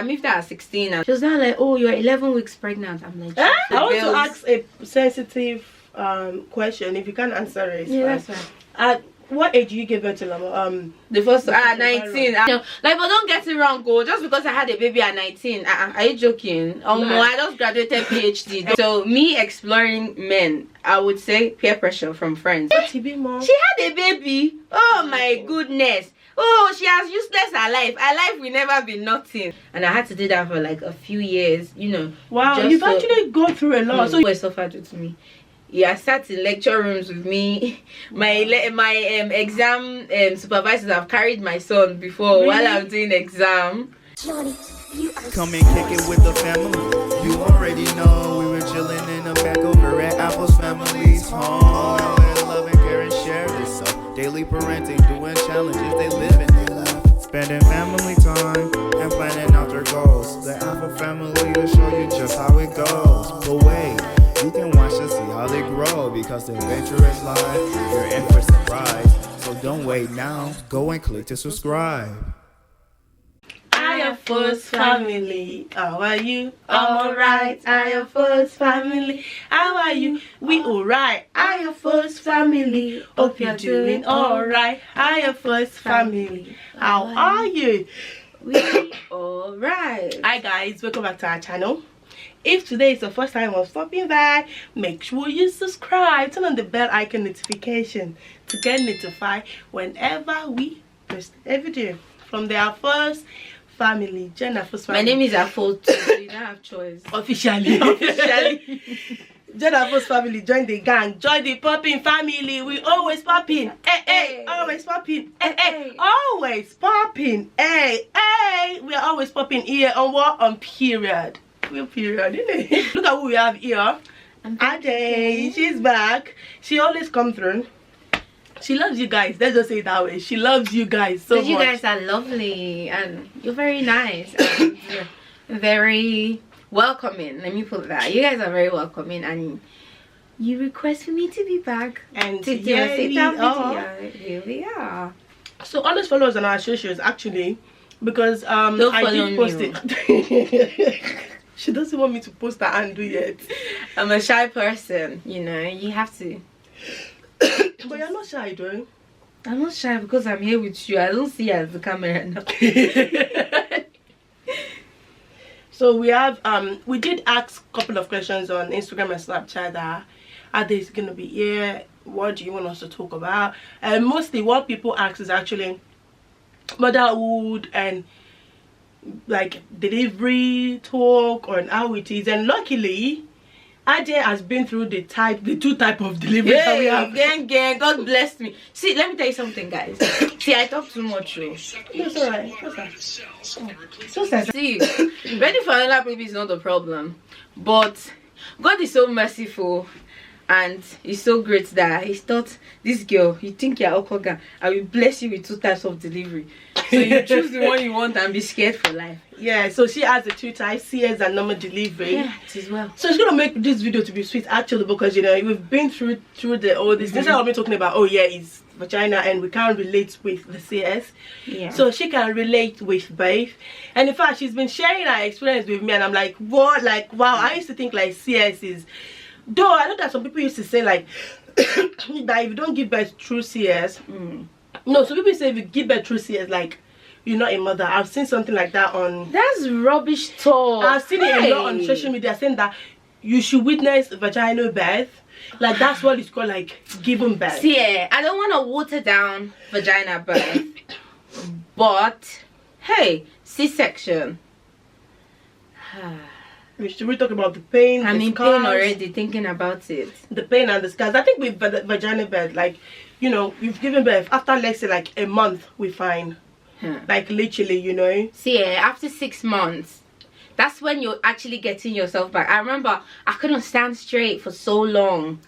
I moved out at 16 and she was now like, oh, you're 11 weeks pregnant. I'm like, I want to ask a sensitive question. If you can't answer it, yeah, that's fine. At what age did you give birth to Lama? The first 19. Like, but don't get it wrong, go. Just because I had a baby at 19, are you joking? Oh no, I just graduated PhD. So me exploring men, I would say peer pressure from friends. She had a baby. Oh my goodness. Oh, she has useless her life. Her life will never be nothing. And I had to do that for like a few years, you know. Wow, you've actually gone through a lot. So you suffered with me. Yeah, I sat in lecture rooms with me. My exam supervisors have carried my son before while I'm doing exam. Come and kick it with the family. You already know we were chilling in the back over at Afos family's home. Where love and care and share this. So daily parenting, doing challenges, they live and they laugh. Spending family time and planning out their goals. The Afo family will show you just how it goes. But wait, you can watch to see how they grow, because the adventure is live. You're in for surprise, so don't wait now. Go and click to subscribe. Afos family, how are you? Alright. Afos family, how are you? We alright. Afos family, hope you're doing alright. Afos family, how are you? We alright. Hi guys, welcome back to our channel. If today is the first time of stopping by, make sure you subscribe, turn on the bell icon notification to get notified whenever we post a video from the Afos family. Afos family. My name is Afos, so you don't have choice. Officially. Afos family, join the gang, join the popping family. We always popping, hey, always popping, hey, always popping, hey. We are always popping here on what? On period. Real period, isn't it? Look at who we have here. Ade, she's back. She always comes through. She loves you guys. Let's just say it that way. She loves you guys so much. You guys are lovely and you're very nice and you're very welcoming. Let me put that. You guys are very welcoming and you request for me to be back and to do a sit-down video. Here we are. So always follow us on our socials actually, because I did post it. She doesn't want me to post her handle yet. I'm a shy person, you know. You have to. But you're not shy, though. I'm not shy because I'm here with you. I don't see you as the camera now. So we have we did ask a couple of questions on Instagram and Snapchat that are they gonna be here? What do you want us to talk about? And mostly what people ask is actually motherhood and like delivery talk on how it is. And luckily Ade has been through the two type of delivery that we have. Gang, God bless me. See, let me tell you something, guys. See, I talk too much. It's alright. What's that? So see, ready for another baby is not the problem, but God is so merciful and he's so great that he thought, this girl, you think you're Okoga, I will bless you with two types of delivery. So you choose the one you want and be scared for life. Yeah, so she has the two types, CS and normal delivery. Yeah, it is well. So she's gonna make this video to be sweet actually, because you know we've been through all this. This is what we're talking about. Oh yeah, it's vagina and we can't relate with the CS. Yeah. So she can relate with both. And in fact, she's been sharing her experience with me, and I'm like, what? Like, wow, I used to think like CS is. Though I know that some people used to say like that if you don't give birth through CS, no, so people say if you give birth through CS, like you're not a mother. I've seen something like that on. That's rubbish talk. I've seen it a lot on social media saying that you should witness vaginal birth. Like that's what it's called, like giving birth. See, I don't want to water down vagina birth, but hey, C-section. Should we talk about the pain? I'm in pain already thinking about it. The pain and the scars. I think with vaginal birth, like, you know, we've given birth after, let's say, like a month, we find. Like literally, you know. See, after 6 months, that's when you're actually getting yourself back. I remember I couldn't stand straight for so long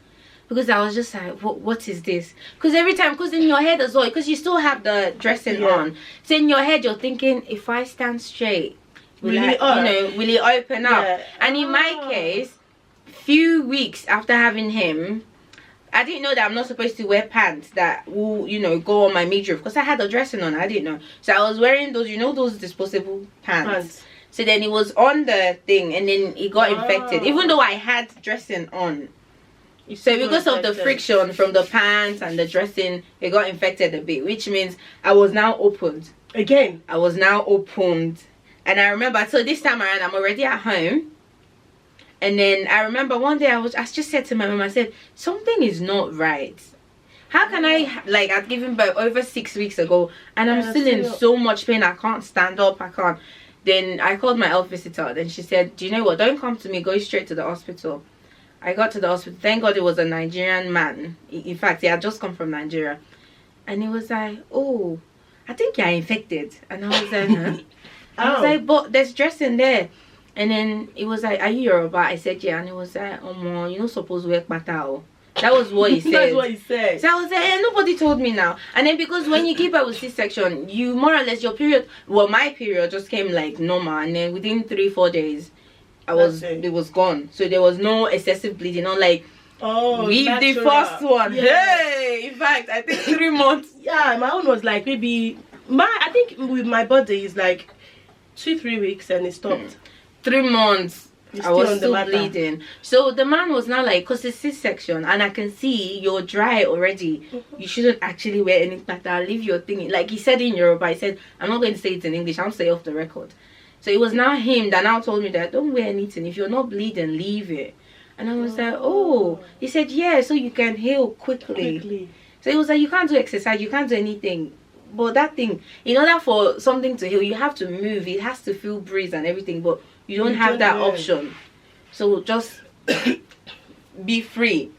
because I was just like, what is this? Because every time, because in your head as well, because you still have the dressing on, so in your head you're thinking, if I stand straight, will it open up? Yeah. And in my case, few weeks after having him, I didn't know that I'm not supposed to wear pants that will, you know, go on my midriff, because I had a dressing on. I didn't know. So I was wearing those, you know, those disposable pants. So then it was on the thing, and then it got infected, even though I had dressing on. So because of the friction from the pants and the dressing, it got infected a bit, which means I was now opened. Again? I was now opened. And I remember, so this time around, I'm already at home. And then I remember one day I just said to my mom, I said, something is not right. How can I, like, I'd given birth over 6 weeks ago, and I'm still in so much pain, I can't stand up, I can't. Then I called my health visitor, then she said, do you know what, don't come to me, go straight to the hospital. I got to the hospital, thank God it was a Nigerian man. In fact, he had just come from Nigeria. And he was like, oh, I think you're infected. And I was like, huh? I was like, but there's dressing there. And then it was like, are you Yoruba? I said, yeah. And he was like, oh, you're not supposed to wear patao. That was what he said. That's what he said. So I was like, nobody told me now. And then because when you give birth with C-section, you more or less, your period, well, my period just came like normal. And then within 3-4 days, it was gone. So there was no excessive bleeding. Not like, leave the first one. Yeah. Hey, in fact, I think 3 months. Yeah, my own was like maybe, I think with my body is like 2-3 weeks and it stopped. 3 months. I was still bleeding. So the man was now like, because it's C-section and I can see you're dry already. You shouldn't actually wear anything like that. Leave your thing. Like he said in Yoruba, he said, I'm not going to say it in English. I'll say it off the record. So it was now him that now told me that don't wear anything. If you're not bleeding, leave it. And I was like, oh. He said, yeah, so you can heal quickly. So it was like, you can't do exercise. You can't do anything. But that thing, in order for something to heal, you have to move. It has to feel breeze and everything. But you don't have that option. So just be free.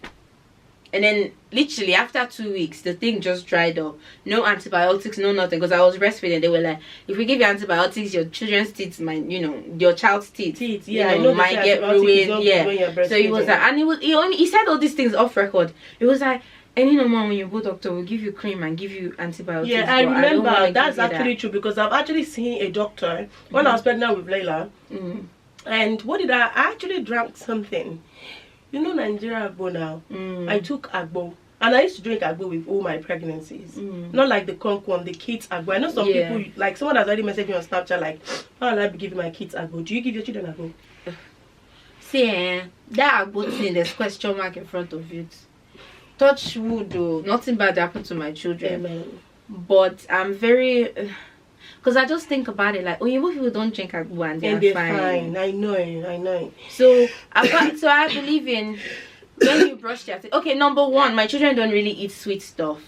And then literally after 2 weeks, the thing just dried up. No antibiotics, no nothing. Because I was breastfeeding. They were like, if we give you antibiotics, your children's teeth might, your child's teeth might get ruined. Yeah. So he was like, and he said all these things off record. It was like, any normal when you go doctor will give you cream and give you antibiotics. Yeah, I remember that's actually true because I've actually seen a doctor when I was pregnant with Layla. And what did I actually drank something. You know Nigeria Agbo now. I took Agbo. And I used to drink Agbo with all my pregnancies. Not like the 𝐭𝐞𝐬, the kids Agbo. I know some people, like someone has already messaged me on Snapchat like, how will I be giving my kids Agbo? Do you give your children Agbo? See, that Agbo thing, there's question mark in front of it. Touch wood though, nothing bad happened to my children. Amen. But I'm very... Because I just think about it like, people don't drink Agbo and they're fine. I know. So I believe in when you brush their teeth. Okay, number one, my children don't really eat sweet stuff.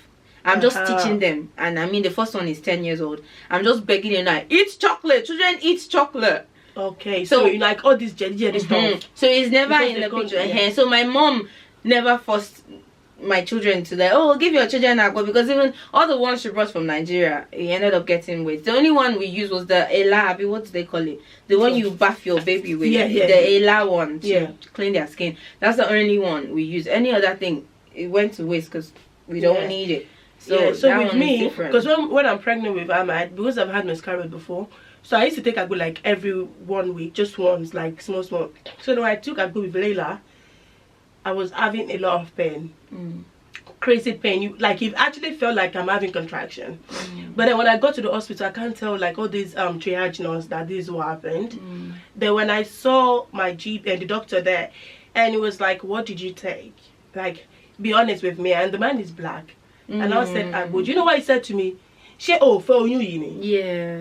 I'm just teaching them. And I mean, the first one is 10 years old. I'm just begging them like, eat chocolate. Children eat chocolate. Okay, so you like all this jelly stuff. So it's never in the picture. So my mom never forced my children to like, give your children Agbo, because even all the ones she brought from Nigeria, he ended up getting weight. The only one we used was the 𝐤𝐤𝐤, what do they call it? The one you bath your baby with. The 𝐤𝐤𝐤 one to clean their skin. That's the only one we use. Any other thing, it went to waste because we don't need it. So with me, because when I'm pregnant with Ahmad, because I've had miscarriage before, so I used to take Agbo like every 1 week, just once, like small. So when I took Agbo with Layla, I was having a lot of pain. Crazy pain. Like it actually felt like I'm having contraction. But then when I got to the hospital, I can't tell like all these triage nurse that this is what happened. Then when I saw my GP and the doctor there, and it was like, what did you take? Like, be honest with me. And the man is black. And I said, Agbo. Do you know what he said to me? Yeah,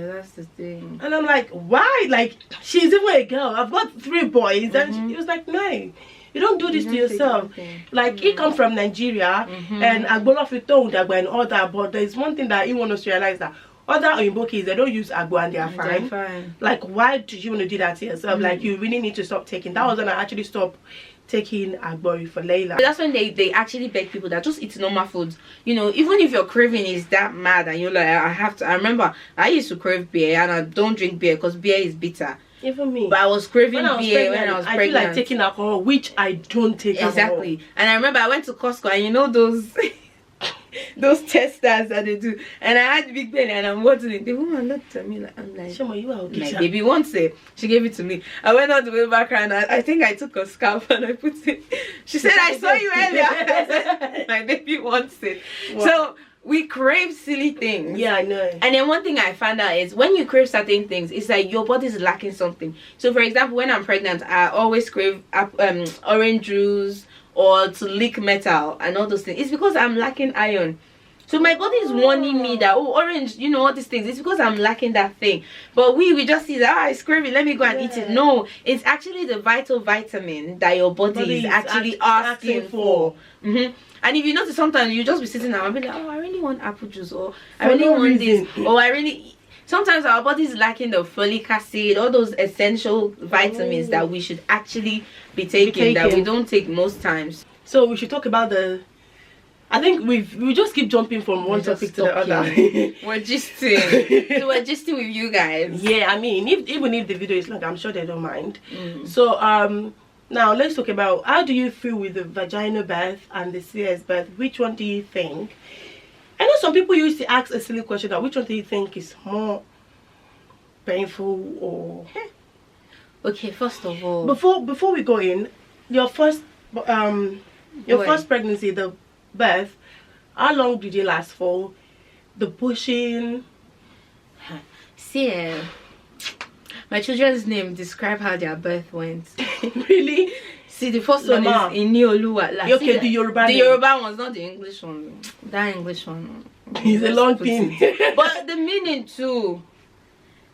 that's the thing. And I'm like, why? Like, she's even a girl. I've got 3 boys. And he was like, no. You don't do this to yourself. Like, he come from Nigeria and Agbo and all that. But there's one thing that he wants us to realize that other Oyinbo kids, they don't use Agbo and they're fine. Like, why do you want to do that to yourself? Like, you really need to stop taking. That was when I actually stopped taking Agbo for Layla. That's when they actually beg people that just eat normal foods. Even if your craving is that mad and you're like, I remember I used to crave beer and I don't drink beer because beer is bitter. Even me. But I was craving beer when I was pregnant. I feel like taking alcohol, which I don't take exactly. Alcohol. And I remember I went to Costco and those testers that they do, and I had big belly and I'm watching it. The woman looked at me like, I'm like, Shoma, you are okay. My baby wants it. She gave it to me. I went out the way back and I think I took a scarf and I put it. She said, I saw you earlier. I said, my baby wants it. Wow. So we crave silly things. Yeah, I know. And then one thing I found out is when you crave certain things, it's like your body's lacking something. So for example, when I'm pregnant, I always crave orange juice or to lick metal and all those things. It's because I'm lacking iron. So my body is warning me that, oh, orange, you know, all these things. It's because I'm lacking that thing. But we just see that, it's craving, let me go and eat it. No, it's actually the vital vitamin that your body is actually asking for. And if you notice, sometimes you just be sitting there and be like, oh, I really want apple juice, or I really want this, or I really... Sometimes our body is lacking the folic acid, all those essential vitamins that we should actually be taking, that we don't take most times. So we should talk about the... I think we just keep jumping from one topic to the other. We're gisting. So we're gisting with you guys. Yeah, I mean, even if the video is long, I'm sure they don't mind. So now let's talk about, how do you feel with the vaginal birth and the CS birth? Which one do you think? I know some people used to ask a silly question, that which one do you think is more painful or... Okay, first of all, before we go in, your first first pregnancy, the birth, how long did it last for? The pushing? See, my children's name describe how their birth went. Really? See, the first one is Inioluwa. Like, okay, the Yoruba. The Yoruba one's not the English one. That English one. It's a long thing. But the meaning too.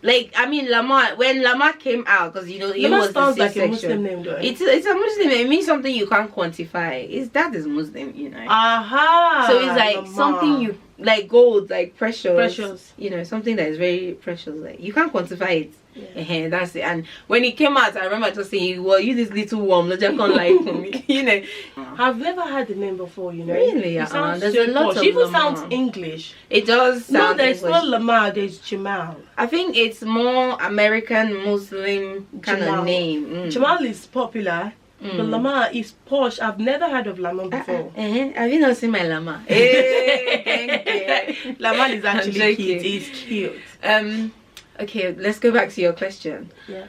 Like, I mean, Lamar, when Lamar came out, because, you know, it was the C-section. Like a Muslim name, though. It's a Muslim name. It means something you can't quantify. That is Muslim, you know. Aha. So it's like Lamar. Something you, like gold, like precious. Precious. You know, something that is very precious. Like, you can't quantify it. Yeah. That's it. And when it came out, I remember just saying, well, you this little worm, not just can't like for me. You know. I've never heard the name before, you know. Really? It sounds there's so a lot posh. of It even Lamar. sounds English. It does sound No, there's English. not Lamar, there's Jamal. I think it's more American Muslim kind of name. Jamal is popular, but Lamar is posh. I've never heard of Lamar before. Have you not seen my Lamar? Lamar is actually cute. He's cute. Okay, let's go back to your question. Yeah.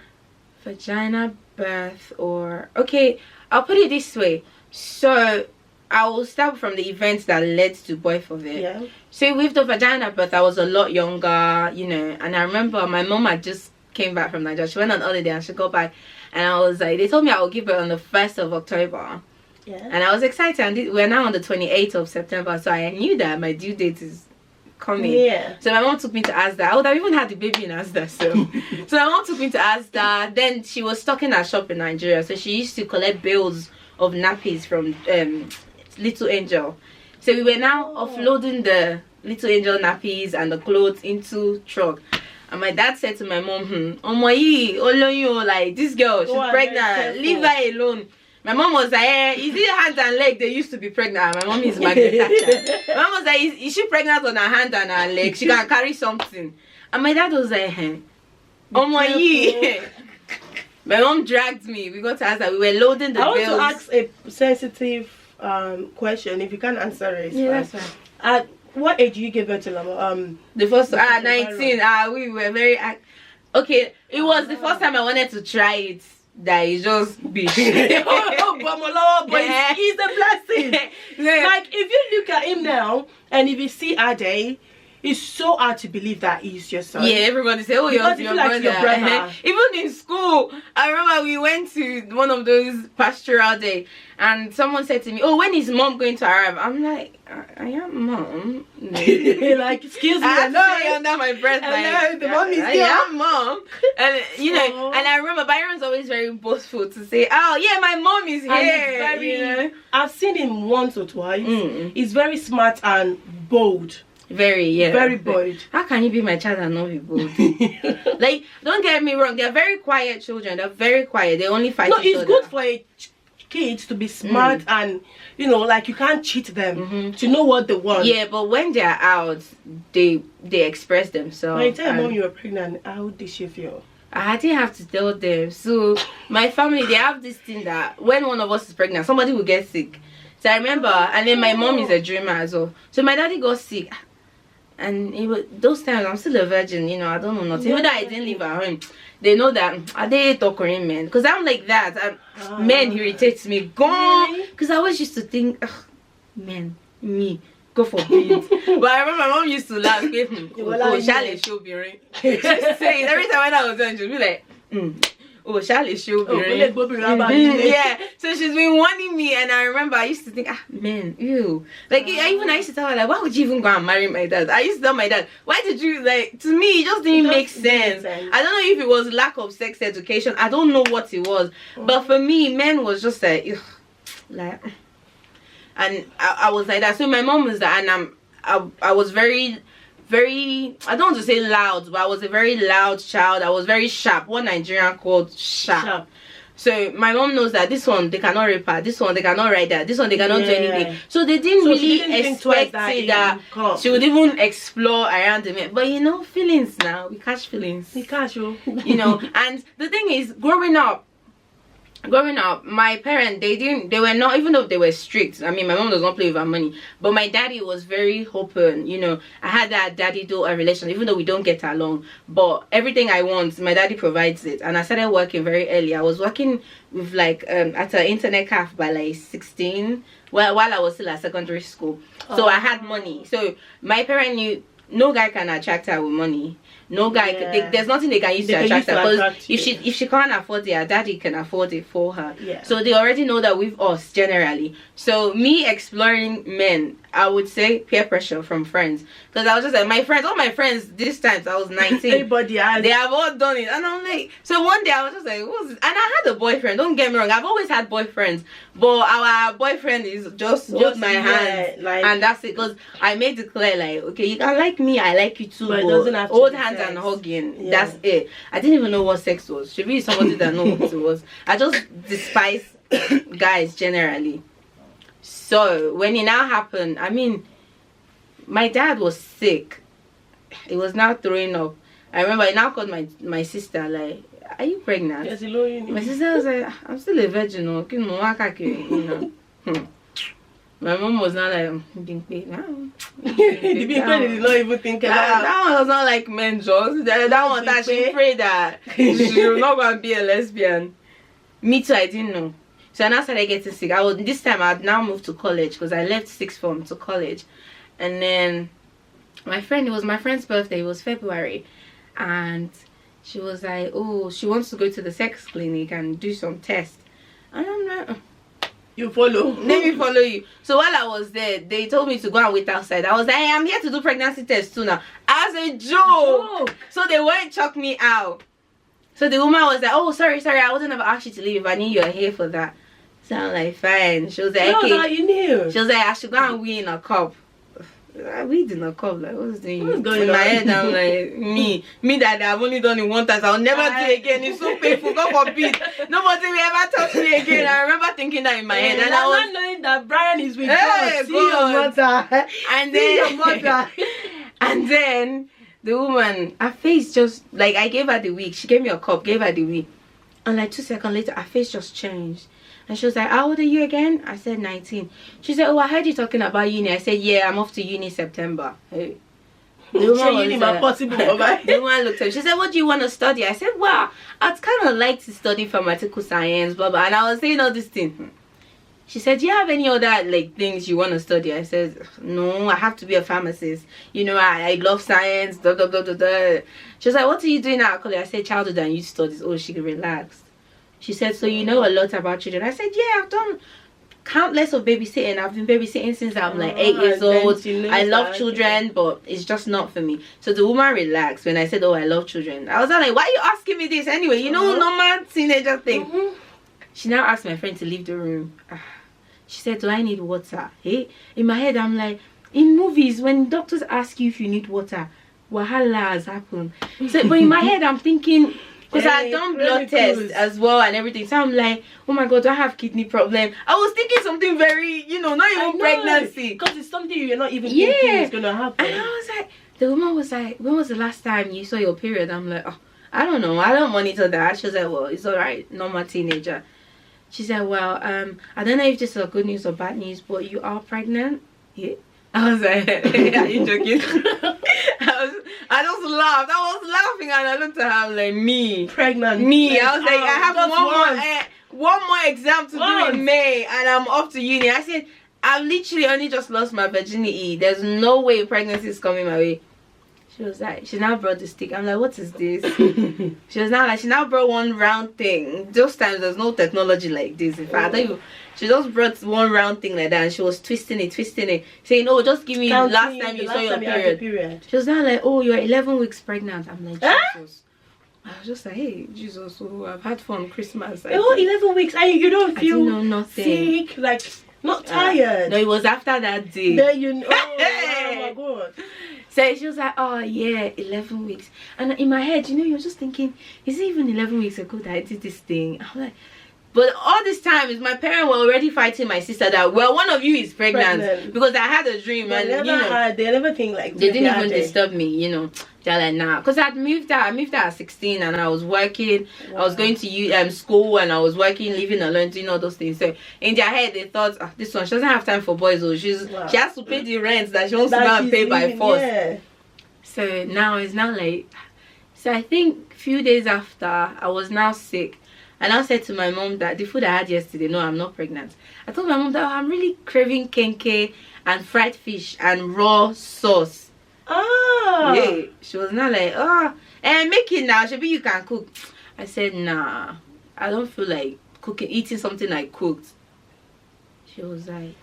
Vagina birth or... Okay, I'll put it this way. So, I will start from the events that led to both of it. Yeah. So, with the vagina birth, I was a lot younger, you know. And I remember my mom had just came back from Nigeria. She went on holiday and she got back. And I was like, they told me I would give birth on the 1st of October. Yeah. And I was excited. And we're now on the 28th of September. So, I knew that my due date is coming. Yeah. So my mom took me to Asda. I would have even had the baby in Asda. So my mom took me to Asda. Then she was stocking her shop in Nigeria. So she used to collect bales of nappies from Little Angel. So we were now offloading the Little Angel nappies and the clothes into truck. And my dad said to my mom, like, this girl, she's pregnant. Leave her alone. My mom was like, is it hands and leg? They used to be pregnant. My mom is Margaret Thatcher. My mom was like, is she pregnant on her hand and her leg? She can carry something. And my dad was like, My mom dragged me. We got to ask that. We were loading the bills. I want to ask a sensitive question. If you can't answer it, yeah, that's fine. At what age did you give birth to Lama? The first 19. We were very okay. It was the first time I wanted to try it. That is just big. But it's a blessing. Like, if you look at him now and if you see Ade, it's so hard to believe that he's your son. Yeah, everybody say, oh, your brother. Even in school, I remember we went to one of those pastoral day and someone said to me, oh, when is mom going to arrive? I'm like, I am mom. Like, excuse me, I know under my breath. Like, the mom is here. I am mom. And you know, and I remember Byron's always very boastful to say, oh yeah, my mom is here. You know? I've seen him once or twice. He's very smart and bold. Very bold. How can you be my child and not be bold? Like, don't get me wrong, they're very quiet children. They're very quiet. They only fight each other. It's good for a kids to be smart and, you know, like, you can't cheat them to know what they want. Yeah, but when they're out, they express themselves. When you tell your mom you were pregnant, how did she feel? I didn't have to tell them. So my family, they have this thing that when one of us is pregnant, somebody will get sick. So I remember, and then my mom is a dreamer as well. So my daddy got sick. And those times I'm still a virgin, you know, I don't know nothing. Even though I didn't live at home, they know that I didn't talk Korean men. Because I'm like that. Men irritates me. Gone. Because I always used to think, men, me. Go for it. But I remember my mom used to laugh. Charlie show be ring. She used to say it every time when I was done, she'd be like, Charlie show be ring. Yeah. So she's been warning me, and I remember I used to think, man, ew. Like I used to tell her, like, why would you even go and marry my dad? I used to tell my dad, why did you, like, to me it just didn't make sense. I don't know if it was lack of sex education. I don't know what it was. But for me, men was just like, ugh, like. And I was like that. So my mom was that, and I was very, I don't want to say loud, but I was a very loud child. I was very sharp. What Nigerian called sharp. So my mom knows that this one they cannot repair, this one they cannot write that, this one they cannot do anything. So they didn't expect that she would even explore around the men. But you know, feelings now, we catch feelings. We catch you. You know, and the thing is, growing up, my parents, they were not, even though they were strict. I mean, my mom does not play with her money, but my daddy was very open. You know, I had that daddy-daughter relation, even though we don't get along, but everything I want, my daddy provides it. And I started working very early. I was working with like at an internet cafe by like 16, while I was still at secondary school. So I had money. So my parents knew no guy can attract her with money. No guy, there's nothing they can use to attract her, because if she can't afford it, her daddy can afford it for her. So they already know that with us generally. So me exploring men, I would say peer pressure from friends, because I was just like, all my friends this time, I was 19. Everybody has. They have all done it, and I'm like, so one day I was just like, what's this? And I had a boyfriend. Don't get me wrong, I've always had boyfriends, but our boyfriend is just hold my hand, like, and that's it. Because I made it clear, like, okay, you can like me, I like you too, but it doesn't have to hold hands and hugging. That's it. I didn't even know what sex was. Should be somebody that knows what it was. I just despise guys generally. So when it now happened, I mean, my dad was sick. He was now throwing up. I remember I now called my sister, like, are you pregnant? Yes, my sister was like, I'm still a virgin, you know. My mom was not like, being paid now. The people did not even think about that one was not like men jokes. That one that she prayed that she was not going to be a lesbian. Me too, I didn't know. So I now started getting sick. This time I had now moved to college, because I left sixth form to college. And then it was my friend's birthday. It was February. And she was like, oh, she wants to go to the sex clinic and do some tests. And I'm like, you follow. Let me follow you. So while I was there, they told me to go and wait outside. I was like, hey, I'm here to do pregnancy tests too now. As a joke. So they won't chuck me out. So the woman was like, oh, sorry, I wouldn't have asked you to leave if I knew you were here for that. So I'm like, fine. She was like, okay. You knew. She was like, I should go and wee in a cup. I weed in a cup, like, what's going on? In my head, I'm like, me that I've only done it one time, so I'll never do it again. It's so painful. God forbid. Nobody will ever touch me again. I remember thinking that in my head, and I was not knowing that Brian is with God. See your mother. And then your mother. And then the woman, her face just, like, I gave her the wig. She gave me a cup, gave her the wig, and like 2 seconds later, her face just changed. And she was like, how old are you again? I said 19. She said, oh, I heard you talking about uni. I said, yeah, I'm off to uni September. Hey. The woman looked at me. She said, what do you want to study? I said, well, I'd kind of like to study pharmaceutical science, blah, blah. And I was saying all this thing. She said, do you have any other like things you want to study? I said, no, I have to be a pharmacist. You know, I love science, blah, blah, blah, blah, blah. She was like, what are you doing now? I said, childhood and youth studies. Oh, she relaxed. She said, so you know a lot about children? I said, yeah, I've done countless of babysitting. I've been babysitting since I'm like 8 years old. I love children, but it's just not for me. So the woman relaxed when I said, oh, I love children. I was like, why are you asking me this anyway? You know, normal teenager thing. She now asked my friend to leave the room. She said, do I need water? Hey, in my head, I'm like, in movies, when doctors ask you if you need water, wahala has happened. So, but in my head, I'm thinking, because I had done blood tests as well and everything. So I'm like, oh my God, do I have kidney problem? I was thinking something very, you know, not even pregnancy. Because it's something you're not even thinking is going to happen. And I was like, the woman was like, when was the last time you saw your period? I'm like, oh, I don't know. I don't monitor that. She was like, well, it's all right. Normal teenager. She said, well, I don't know if this is good news or bad news, but you are pregnant. Yeah. I was like, are you joking? I just laughed. I was laughing and I looked at her like, me pregnant. Me. I was like, I have one more exam to do in May and I'm off to uni. I said, I've literally only just lost my virginity. There's no way pregnancy is coming my way. She was like, she now brought the stick. I'm like, what is this? She was now like, she now brought one round thing. Those times there's no technology like this. In fact, she just brought one round thing like that, and she was twisting it, saying, oh, just give me Counting last time you saw your period. She was now like, oh, you're 11 weeks pregnant. I'm like, Jesus. I was just like, hey, Jesus, oh, I've had fun Christmas. 11 weeks, and you don't feel nothing. sick, like not tired. No, it was after that day. Then you know, oh my God. So she was like, oh yeah, 11 weeks. And in my head, you know, you're just thinking, is it even 11 weeks ago that I did this thing? I'm like, but all this time is my parents were already fighting my sister that, well, one of you is pregnant. Because I had a dream. But and they never think like they didn't even disturb me, you know. They're like, nah, because I moved out at 16 and I was working. I was going to school and I was working, living alone, doing all those things. So in their head they thought, this one, she doesn't have time for boys, so she has to pay the rent that she wants to go and pay by force. Yeah. So now it's now like, so I think a few days after I was now sick, and I said to my mom that the food I had yesterday, no, I'm not pregnant. I told my mom that I'm really craving 𝐭𝐤𝐾 and fried fish and raw sauce. Oh yeah. She was not like, oh, and make it now, maybe you can cook. I said, nah, I don't feel like eating something I cooked. She was like,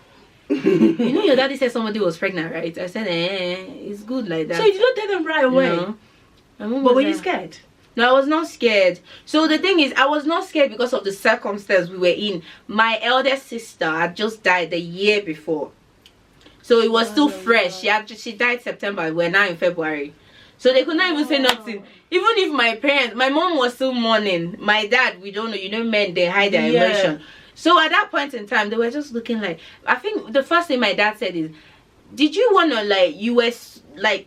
you know your daddy said somebody was pregnant, right? I said, it's good like that. So you don't tell them right away? No. But were you scared? No, I was not scared. So the thing is, I was not scared because of the circumstance we were in. My eldest sister had just died the year before. So it was still fresh. She died September. We're now in February. So they could not even say nothing. Even if my mom was still mourning. My dad, we don't know. You know, men, they hide their emotion. So at that point in time, they were just looking like, I think the first thing my dad said is, did you want to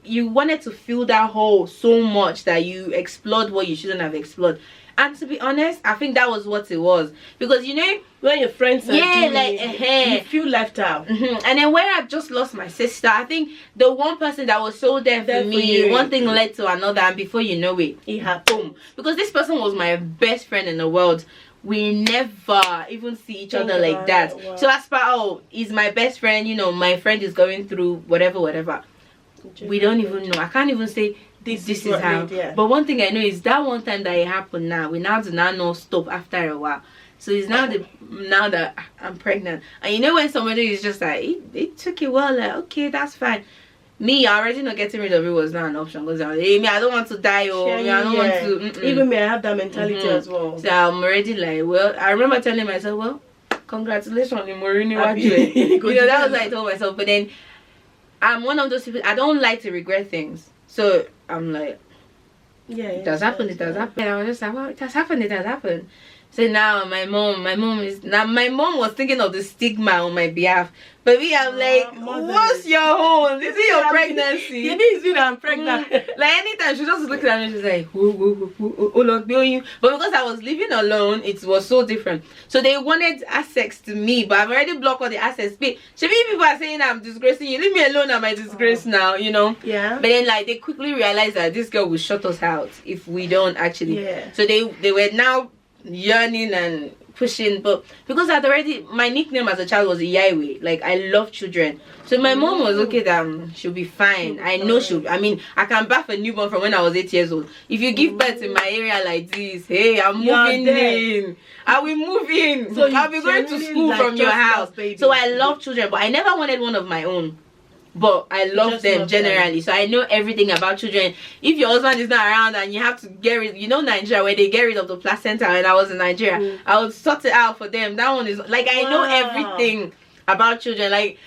you wanted to fill that hole so much that you explored what you shouldn't have explored? And to be honest, I think that was what it was. Because, you know, when your friends are you feel left out. And then when I just lost my sister, I think the one person that was so there for me, one thing led to another, and before you know it happened. Boom. Because this person was my best friend in the world. We never even see each other like that. Wow. So as per, he's my best friend, you know, my friend is going through whatever. We don't even know. I can't even say this is how. But one thing I know is that one time that it happened now, we now do not know stop after a while. So it's now that I'm pregnant. And you know when somebody is just like, it took a while, like, okay, that's fine. Me, already not getting rid of it was not an option. Because I don't want to die, or I don't want to. Even me, I have that mentality as well. So I'm already like, well, I remember telling myself, well, congratulations on Morini. You know, that was what I told myself. But then I'm one of those people, I don't like to regret things. So I'm like, it does happen. And I was just like, well, it has happened. So now my mom was thinking of the stigma on my behalf. But me, I'm like, what's your home? Is it your pregnancy? You need to I'm pregnant. Like anytime she just looked at me, she's like, but because I was living alone, it was so different. So they wanted access to me, but I've already blocked all the access. Should people are saying I'm disgracing you? Leave me alone, I'm my disgrace now, you know? Yeah. But then like they quickly realized that this girl will shut us out if we don't actually. Yeah. So they were now yearning and pushing, but because I'd already, my nickname as a child was 𝐦𝐤𝐤. Like I love children, so my mom was okay that she'll be fine. I know I mean, I can bath a newborn from when I was 8 years old. If you give birth in my area like this, hey, I'm moving in. I will move in. So I'll be going to school like from your house. So I love children, but I never wanted one of my own. But I love them generally, so I know everything about children. If your husband is not around and you have to get rid, you know, Nigeria where they get rid of the placenta, and I was in Nigeria, I would sort it out for them. That one is like, I know everything about children. Like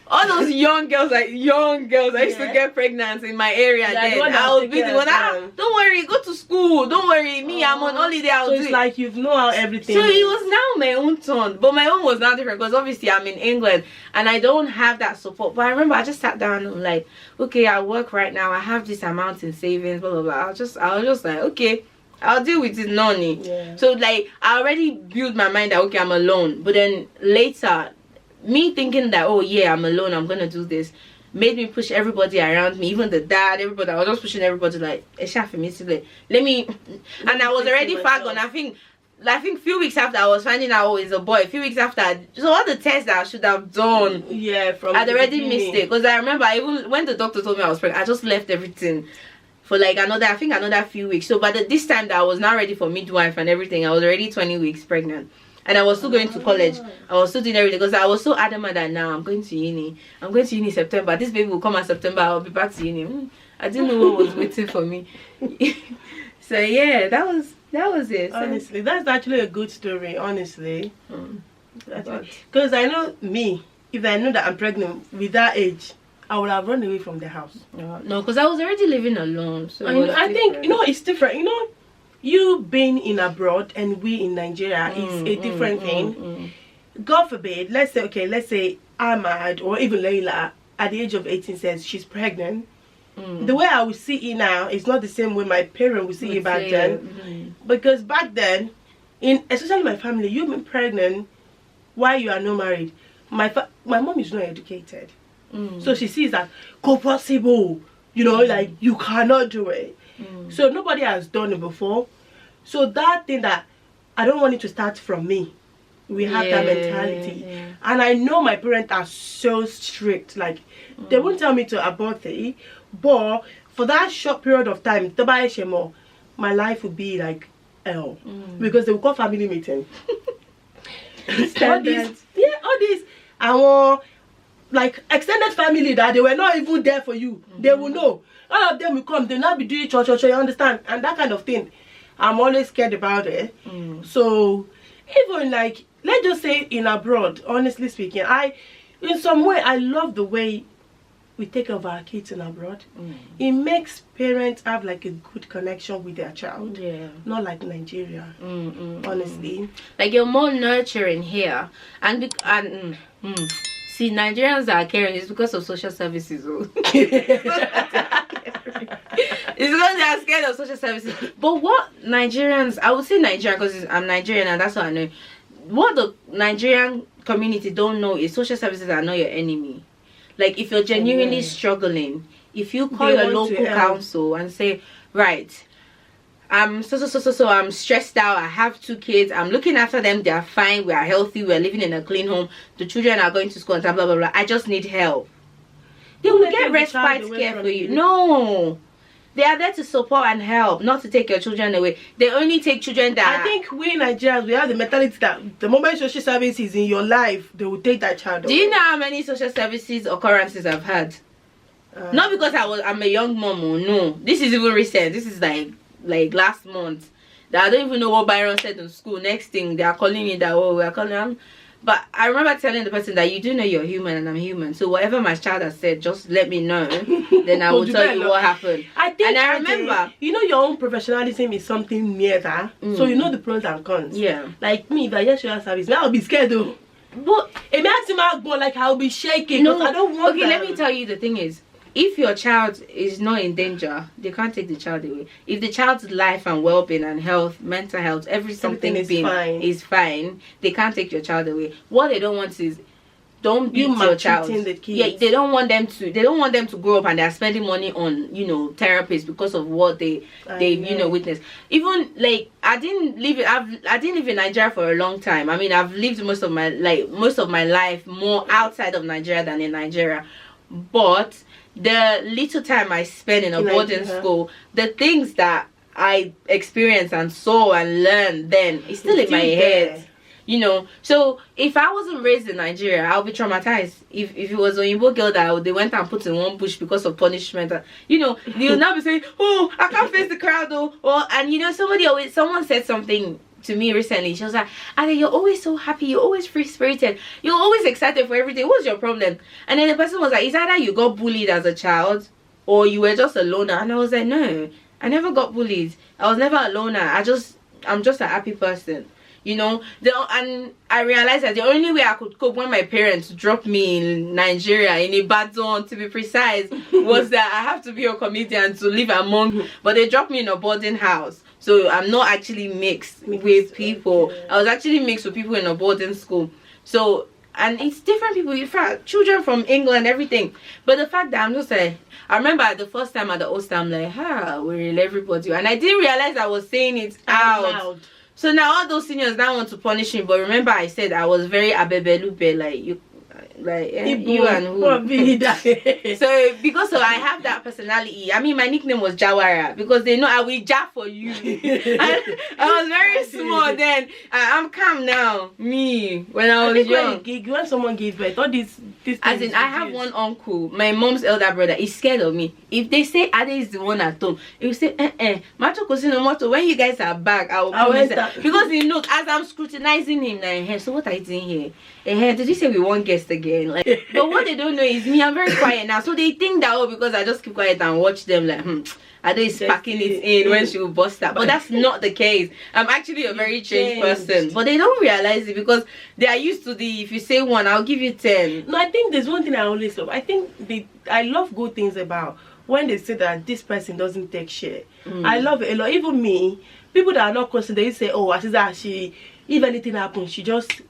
all those young girls, I used to get pregnant in my area. Then I would be the one. Don't worry, go to school. Don't worry, me, I'm on holiday. I'll do it. It's like you've known everything. So it was now my own turn, but my own was not different because obviously I'm in England and I don't have that support. But I remember I just sat down and I'm like, okay, I work right now. I have this amount in savings, blah blah blah. I was just like, okay, I'll deal with it, nonny. So like I already built my mind that okay, I'm alone. But then later, me thinking that, oh yeah, I'm alone, I'm gonna do this, made me push everybody around me, even the dad, everybody. I was just pushing everybody like, let me, and I was already far gone. I think I think a few weeks after I was finding out, oh, it's a boy. A few weeks after, so all the tests that I should have done, I'd already missed it. Because I remember, even when the doctor told me I was pregnant, I just left everything for like another few weeks. So by this time that I was not ready for midwife and everything, I was already 20 weeks pregnant. And I was still going to college. I was still doing everything because I was so adamant that now I'm going to uni. I'm going to uni in September. This baby will come in September. I'll be back to uni. I didn't know what was waiting for me. So yeah, that was it. Honestly, that's actually a good story. Honestly, because I know me. If I know that I'm pregnant with that age, I would have run away from the house. No, because I was already living alone. So I think it's different. You being in abroad and we in Nigeria is a different thing. God forbid, let's say Ahmad or even Layla at the age of 18 says she's pregnant. The way I will see it now is not the same way my parents would see it back then. Because back then, especially my family, you've been pregnant while you are not married. My mom is not educated. So she sees that possible, like you cannot do it. So nobody has done it before. So that thing that I don't want it to start from me. We have that mentality. And I know my parents are so strict. Like they won't tell me to abort it, but for that short period of time, my life would be like hell. Because they will call family meeting. all these like extended family that they were not even there for you. They will know. All of them will come, they'll not be doing cho, you understand? And that kind of thing. I'm always scared about it. So even like, let's just say in abroad, honestly speaking, in some way I love the way we take care of our kids in abroad. It makes parents have like a good connection with their child. Not like Nigeria. Honestly. Like you're more nurturing here. And see, Nigerians are caring. It's because of social services. It's because they are scared of social services. But what Nigerians, I would say Nigerian because I'm Nigerian and that's what I know. What the Nigerian community don't know is social services are not your enemy. Like if you're genuinely struggling, if you call a local council and say, right, I'm so I'm stressed out, I have 2 kids, I'm looking after them, they are fine, we are healthy, we are living in a clean home, the children are going to school and blah blah blah, I just need help. They will get respite care for you. No, they are there to support and help, not to take your children away. They only take children that I think we Nigerians, we have the mentality that the moment social service is in your life, they will take that child away. Do you know how many social services occurrences I've had? Not because I'm a young mom. No, this is even recent. This is like last month. That I don't even know what Byron said in school. Next thing they are calling me that we are calling them. But I remember telling the person that you do know you're human and I'm human. So whatever my child has said, just let me know. Then I will tell you what happened. I remember, your own professionalism is something near that. So you know the pros and cons. Like me, if I just share service, I'll be scared though. But it makes me like I'll be shaking. No, I don't want that. Let me tell you, the thing is, if your child is not in danger, they can't take the child away. If the child's life and well-being and health, mental health, everything is fine, they can't take your child away. What they don't want is, don't beat your child. The kids. Yeah, they don't want them to grow up and they're spending money on therapists because of what they witnessed. Even like I didn't live in Nigeria for a long time. I mean, I've lived most of my life more outside of Nigeria than in Nigeria. But the little time I spent in a boarding school, the things that I experienced and saw and learned then, it's still in my head. So if I wasn't raised in Nigeria, I'll be traumatized. If it was an Igbo girl that they went and put in one bush because of punishment, they'll now be saying, oh, I can't face the crowd though. Someone said something to me recently. She was like, Ade, you're always so happy, you're always free-spirited, you're always excited for everything, what's your problem? And then the person was like, it's either you got bullied as a child or you were just a loner. And I was like, no, I never got bullied, I was never a loner, I'm just a happy person. And I realized that the only way I could cope when my parents dropped me in Nigeria, in Ibadan to be precise, was that I have to be a comedian to live among, but they dropped me in a boarding house. So I'm not actually mixed with people. I was actually mixed with people in a boarding school. So, and it's different people, in fact, children from England, everything. But the fact that I'm just like, I remember the first time at the hostel, I'm like, we will everybody. And I didn't realize I was saying it out. So now all those seniors now want to punish me. But remember, I said I was very abebelube, like you. Like you and who? So because I have that personality, I mean my nickname was Jawara because they know I will jar for you. I was very small then. I'm calm now. Me when I was young. When someone gave birth, all this as in I have one uncle, my mom's elder brother, he's scared of me. If they say Ade is the one at home, he will say Macho Cosino Moto, when you guys are back, I will come inside. Because he knows as I'm scrutinizing him like, so what are you doing here? Did you say we want guests again? Like, but what they don't know is me, I'm very quiet now, so they think that because I just keep quiet and watch them like Ade is packing it in when she will bust out. But that's not the case. I'm actually a very changed person, but they don't realize it because they are used to if you say 1, I'll give you 10. No, I think there's one thing I always love. I think I love good things about when they say that this person doesn't take shit. I love it a lot. Even me, people that are not constant, they say, oh, if anything happens, she just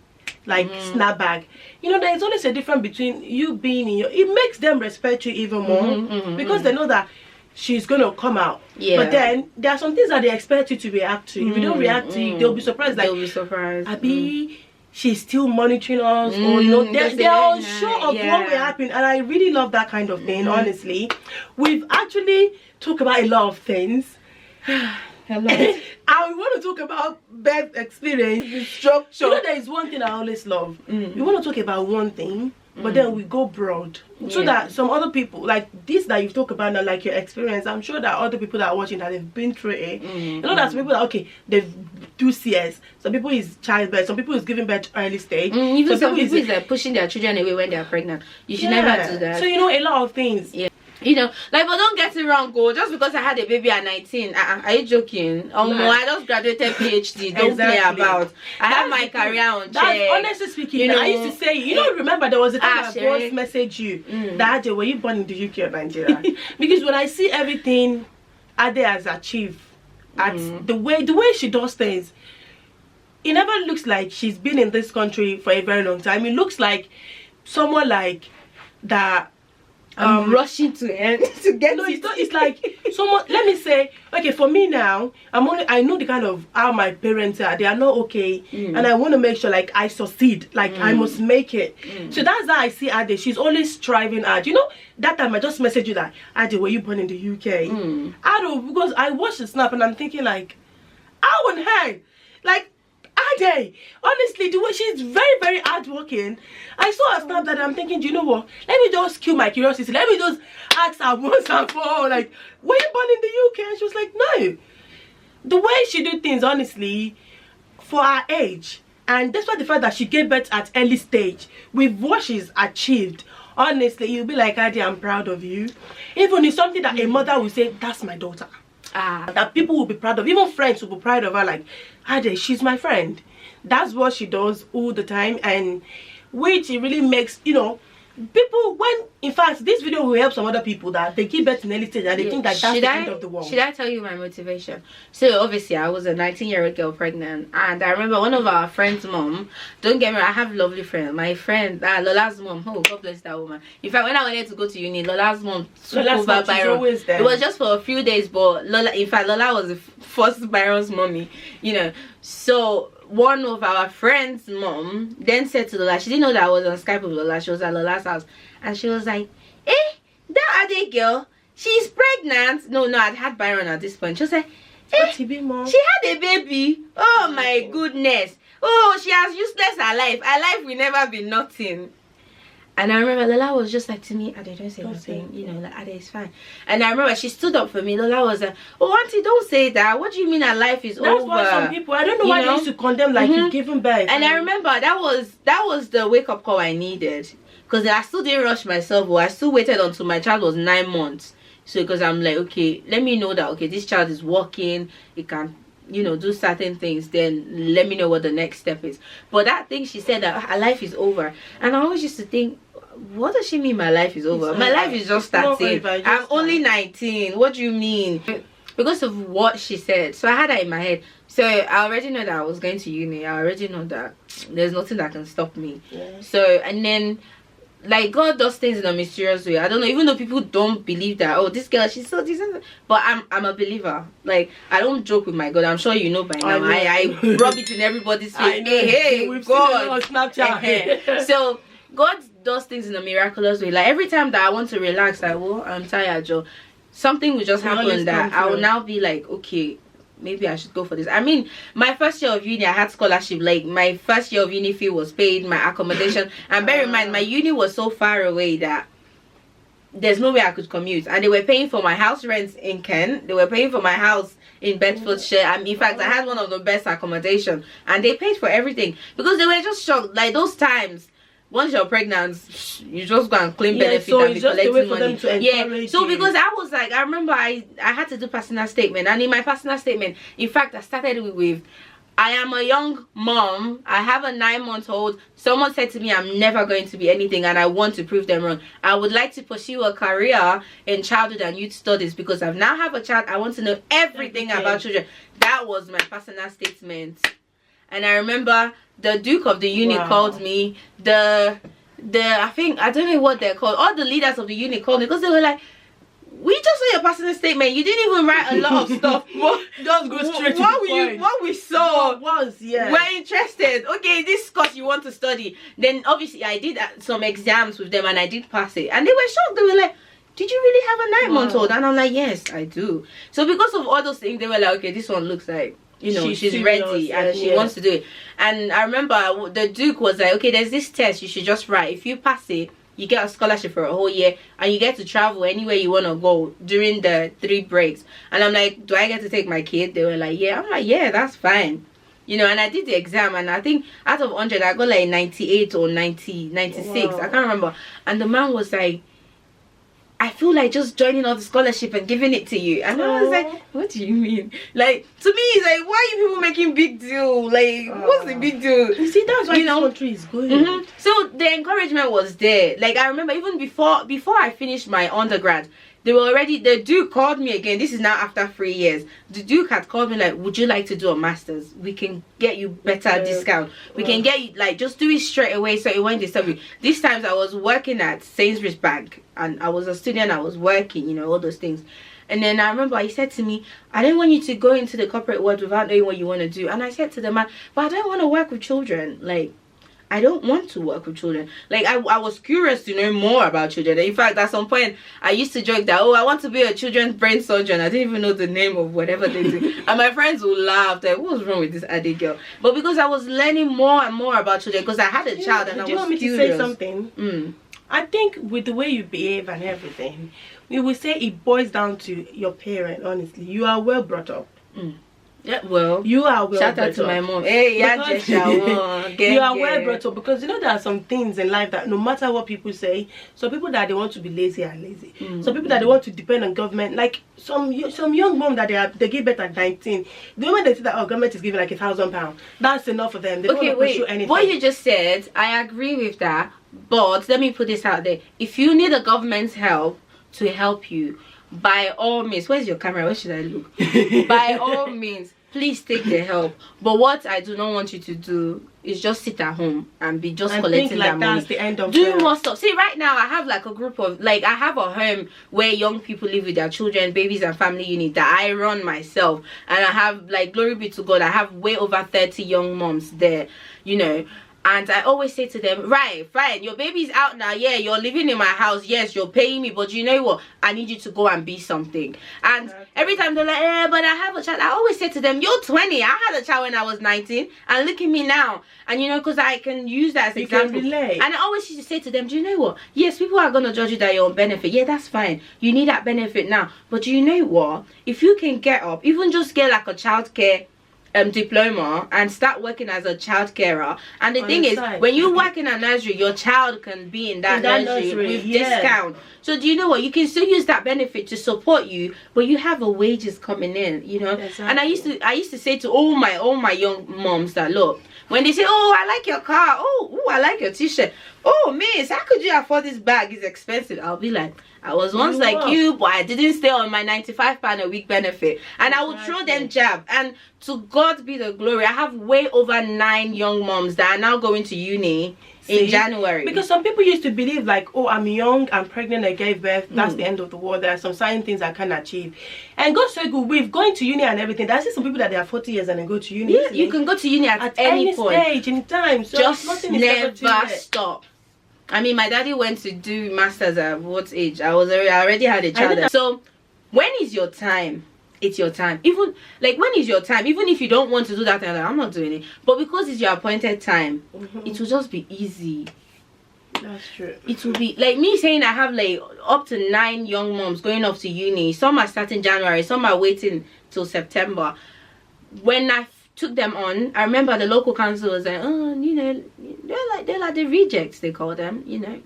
like snap back. You know, there's always a difference between you being in it makes them respect you even more because they know that she's gonna come out. But then there are some things that they expect you to react to. If you don't react to it, they'll be surprised. Like, they'll be surprised. Abi, she's still monitoring us, or you know, they're unsure of what will happen, and I really love that kind of thing. Honestly, we've actually talked about a lot of things. And we want to talk about birth experience, structure. You know, there is one thing I always love. We want to talk about one thing, but then we go broad, so that some other people, like this that you've talked about now, like your experience, I'm sure that other people that are watching that they've been through it. You know, that some people that they do CS, some people is childbirth, some people is giving birth early stage, even some people is like pushing their children away when they are pregnant. You should never do that. So you know, a lot of things. You know, like, but don't get it wrong, go. Just because I had a baby at 19, are you joking? No, I just graduated PhD. Don't play about. I have my career on check. Honestly speaking, you know, I used to say, you know, remember there was a time I once messaged you that were you born in the UK or Nigeria? Because when I see everything Ade has achieved, at the way she does things, it never looks like she's been in this country for a very long time. It looks like someone like that. Rushing to end to get it's like someone, let me say, okay, for me now, I know the kind of how my parents are. They are not okay, and I want to make sure like I succeed, like I must make it. So that's how I see Ade. She's always striving hard. You know, that time I just messaged you that Ade, were you born in the UK? I don't, because I watched the snap and I'm thinking like, how on her, like Ade, honestly, the way she's very, very hardworking. I saw her snap that I'm thinking, do you know what? Let me just kill my curiosity. Let me just ask her once and for all, like, were you born in the UK? And she was like, no. The way she do things, honestly, for her age, and despite the fact that she gave birth at early stage, with what she's achieved, honestly, you'll be like, Ade, I'm proud of you. Even if something that a mother will say, that's my daughter. That people will be proud of, even friends will be proud of her, like, Ade, she's my friend. That's what she does all the time, and which it really makes, you know, people, when in fact this video will help some other people that they give birth in early stage and they think that that's the end of the world. Should I tell you my motivation? So obviously I was a 19-year-old girl pregnant, and I remember one of our friends' mom, don't get me wrong, I have lovely friends. My friend Lola's mom, oh God bless that woman. In fact, when I wanted to go to uni, Lola's mom took over Byron. It was just for a few days, but Lola was the first Byron's mommy, you know. So one of our friends' mom then said to Lola, she didn't know that I was on Skype with Lola, she was at Lola's house, and she was like, that Ade girl, she's pregnant. No, I'd had Byron at this point. She was like, she had a baby. Oh my goodness. Oh, she has useless her life. Her life will never be nothing. And I remember Lola was just like to me, Ade, don't say anything, you know, like, Ade is fine. And I remember she stood up for me. Lola was like, oh, auntie, don't say that. What do you mean her life is over? That's why some people, I don't know why they used to condemn like you've given birth. And I remember that was the wake-up call I needed. Because I still didn't rush myself, or I still waited until my child was 9 months. So because I'm like, okay, let me know that, okay, this child is walking, it can, you know, do certain things, then let me know what the next step is. But that thing she said that her life is over, and I always used to think, what does she mean my life is over? My life is just starting. I'm only 19. What do you mean? Because of what she said. So I had that in my head. So I already know that I was going to uni. I already know that there's nothing that can stop me. So, and then like God does things in a mysterious way. I don't know, even though people don't believe that, oh, this girl, she's so decent, but I'm a believer. Like, I don't joke with my God. I'm sure you know by now. I rub it in everybody's face. Hey, we've God. seen it on Snapchat. So God does things in a miraculous way. Like, every time that I want to relax, like, well, I'm tired, Joe, something will just happen that I will now be like, okay, maybe I should go for this. I mean, my first year of uni, I had scholarship. Like, my first year of uni fee was paid, my accommodation. And bear in mind, my uni was so far away that there's no way I could commute. And they were paying for my house rent in Kent. They were paying for my house in Bedfordshire. And in fact, I had one of the best accommodation. And they paid for everything. Because they were just shocked. Like, those times, once you're pregnant, you just go and claim benefit and be collecting money. So because I was like, I remember I had to do personal statement, and in my personal statement, in fact, I started with I am a young mom, I have a 9-month-old. Someone said to me, I'm never going to be anything, and I want to prove them wrong. I would like to pursue a career in childhood and youth studies because I now have a child. I want to know everything about children. That was my personal statement. And I remember the Duke of the uni called me. I think, I don't know what they're called. All the leaders of the uni called me because they were like, we just saw your personal statement. You didn't even write a lot of stuff. Just go straight to the point. What we saw we're interested. Okay, this course you want to study. Then obviously I did some exams with them and I did pass it. And they were shocked. They were like, did you really have a 9-month-old? And I'm like, yes, I do. So because of all those things, they were like, okay, this one looks like, you know, she's ready and she wants to do it. And I remember the Duke was like, okay, there's this test you should just write. If you pass it, you get a scholarship for a whole year and you get to travel anywhere you want to go during the 3 breaks. And I'm like, do I get to take my kid? They were like, yeah. I'm like, yeah, that's fine. You know, and I did the exam, and I think out of 100 I got like 98 or 96. I can't remember. And the man was like, I feel like just joining all the scholarship and giving it to you. And I was like, what do you mean? Like, to me, it's like, why are you people making big deal? Like, what's the big deal? You see, that's why this country is good. So the encouragement was there. Like, I remember even before I finished my undergrad, they were already, the Duke called me again. This is now after 3 years. The Duke had called me like, would you like to do a master's? We can get you better discount. We can get you, like, just do it straight away so it won't disturb you. These times I was working at Sainsbury's Bank and I was a student, I was working, you know, all those things. And then I remember he said to me, I don't want you to go into the corporate world without knowing what you want to do. And I said to the man, but I don't want to work with children. Like, I don't want to work with children. Like, I was curious to know more about children. In fact, at some point, I used to joke that, oh, I want to be a children's brain surgeon. I didn't even know the name of whatever they do. And my friends would laugh, like, what's wrong with this Adi girl? But because I was learning more and more about children, because I had a child and I was curious. Do you want me to say something? I think with the way you behave and everything, we will say it boils down to your parent, honestly. You are well brought up. Yeah, well, you are well shout out to my mom. Hey, yeah, you are well brought up, because you know there are some things in life that no matter what people say, some people that they want to be lazy are lazy. Some people that they want to depend on government, like some young mom that they give birth at 19. The moment they say that, oh, government is giving like £1,000, that's enough for them. They don't want to pursue anything. What you just said, I agree with that, but let me put this out there. If you need the government's help to help you, by all means, where's your camera? Where should I look? By all means, please take the help. But what I do not want you to do is just sit at home and be just collecting that money. That's the end of do more stuff. See, right now I have like a group of, like, I have a home where young people live with their children, babies and family unit that I run myself. And I have, like, glory be to God, I have way over 30 young moms there, you know. And I always say to them, right, fine, your baby's out now. Yeah, you're living in my house. Yes, you're paying me. But you know what? I need you to go and be something. And every time they're like, but I have a child. I always say to them, you're 20. I had a child when I was 19. And look at me now. And, you know, because I can use that as an example. Can relate. And I always used to say to them, do you know what? Yes, people are going to judge you that you're on benefit. Yeah, that's fine. You need that benefit now. But do you know what? If you can get up, even just get like a childcare diploma and start working as a child carer, and the thing is, when you work in a nursery, your child can be in that nursery with discount. So do you know what? You can still use that benefit to support you, but you have a wages coming in, you know. Exactly. And I used to say to all my young moms that, look, when they say, oh, I like your car, oh, I like your t-shirt, oh, miss, how could you afford this bag? It's expensive. I'll be like, I was once like you, but I didn't stay on my £95 a week benefit. And I would throw them jab. And to God be the glory, I have way over 9 young moms that are now going to uni in January. Because some people used to believe like, oh, I'm young, I'm pregnant, I gave birth, that's the end of the world. There are some certain things I can achieve. And God so good, we've gone to uni and everything. There's some people that they are 40 years and they go to uni. Yeah, you can go to uni at any point. Stage, any time. So just never stop. I mean, my daddy went to do masters at what age? I already had a child. So when is your time? It's your time. Even like when is your time? Even if you don't want to do that, like, I'm not doing it. But because it's your appointed time, it will just be easy. That's true. It will be like me saying I have like up to 9 young moms going off to uni. Some are starting January, some are waiting till September. When I took them on, I remember the local council was like, oh, you know, they're like the rejects, they call them, you know,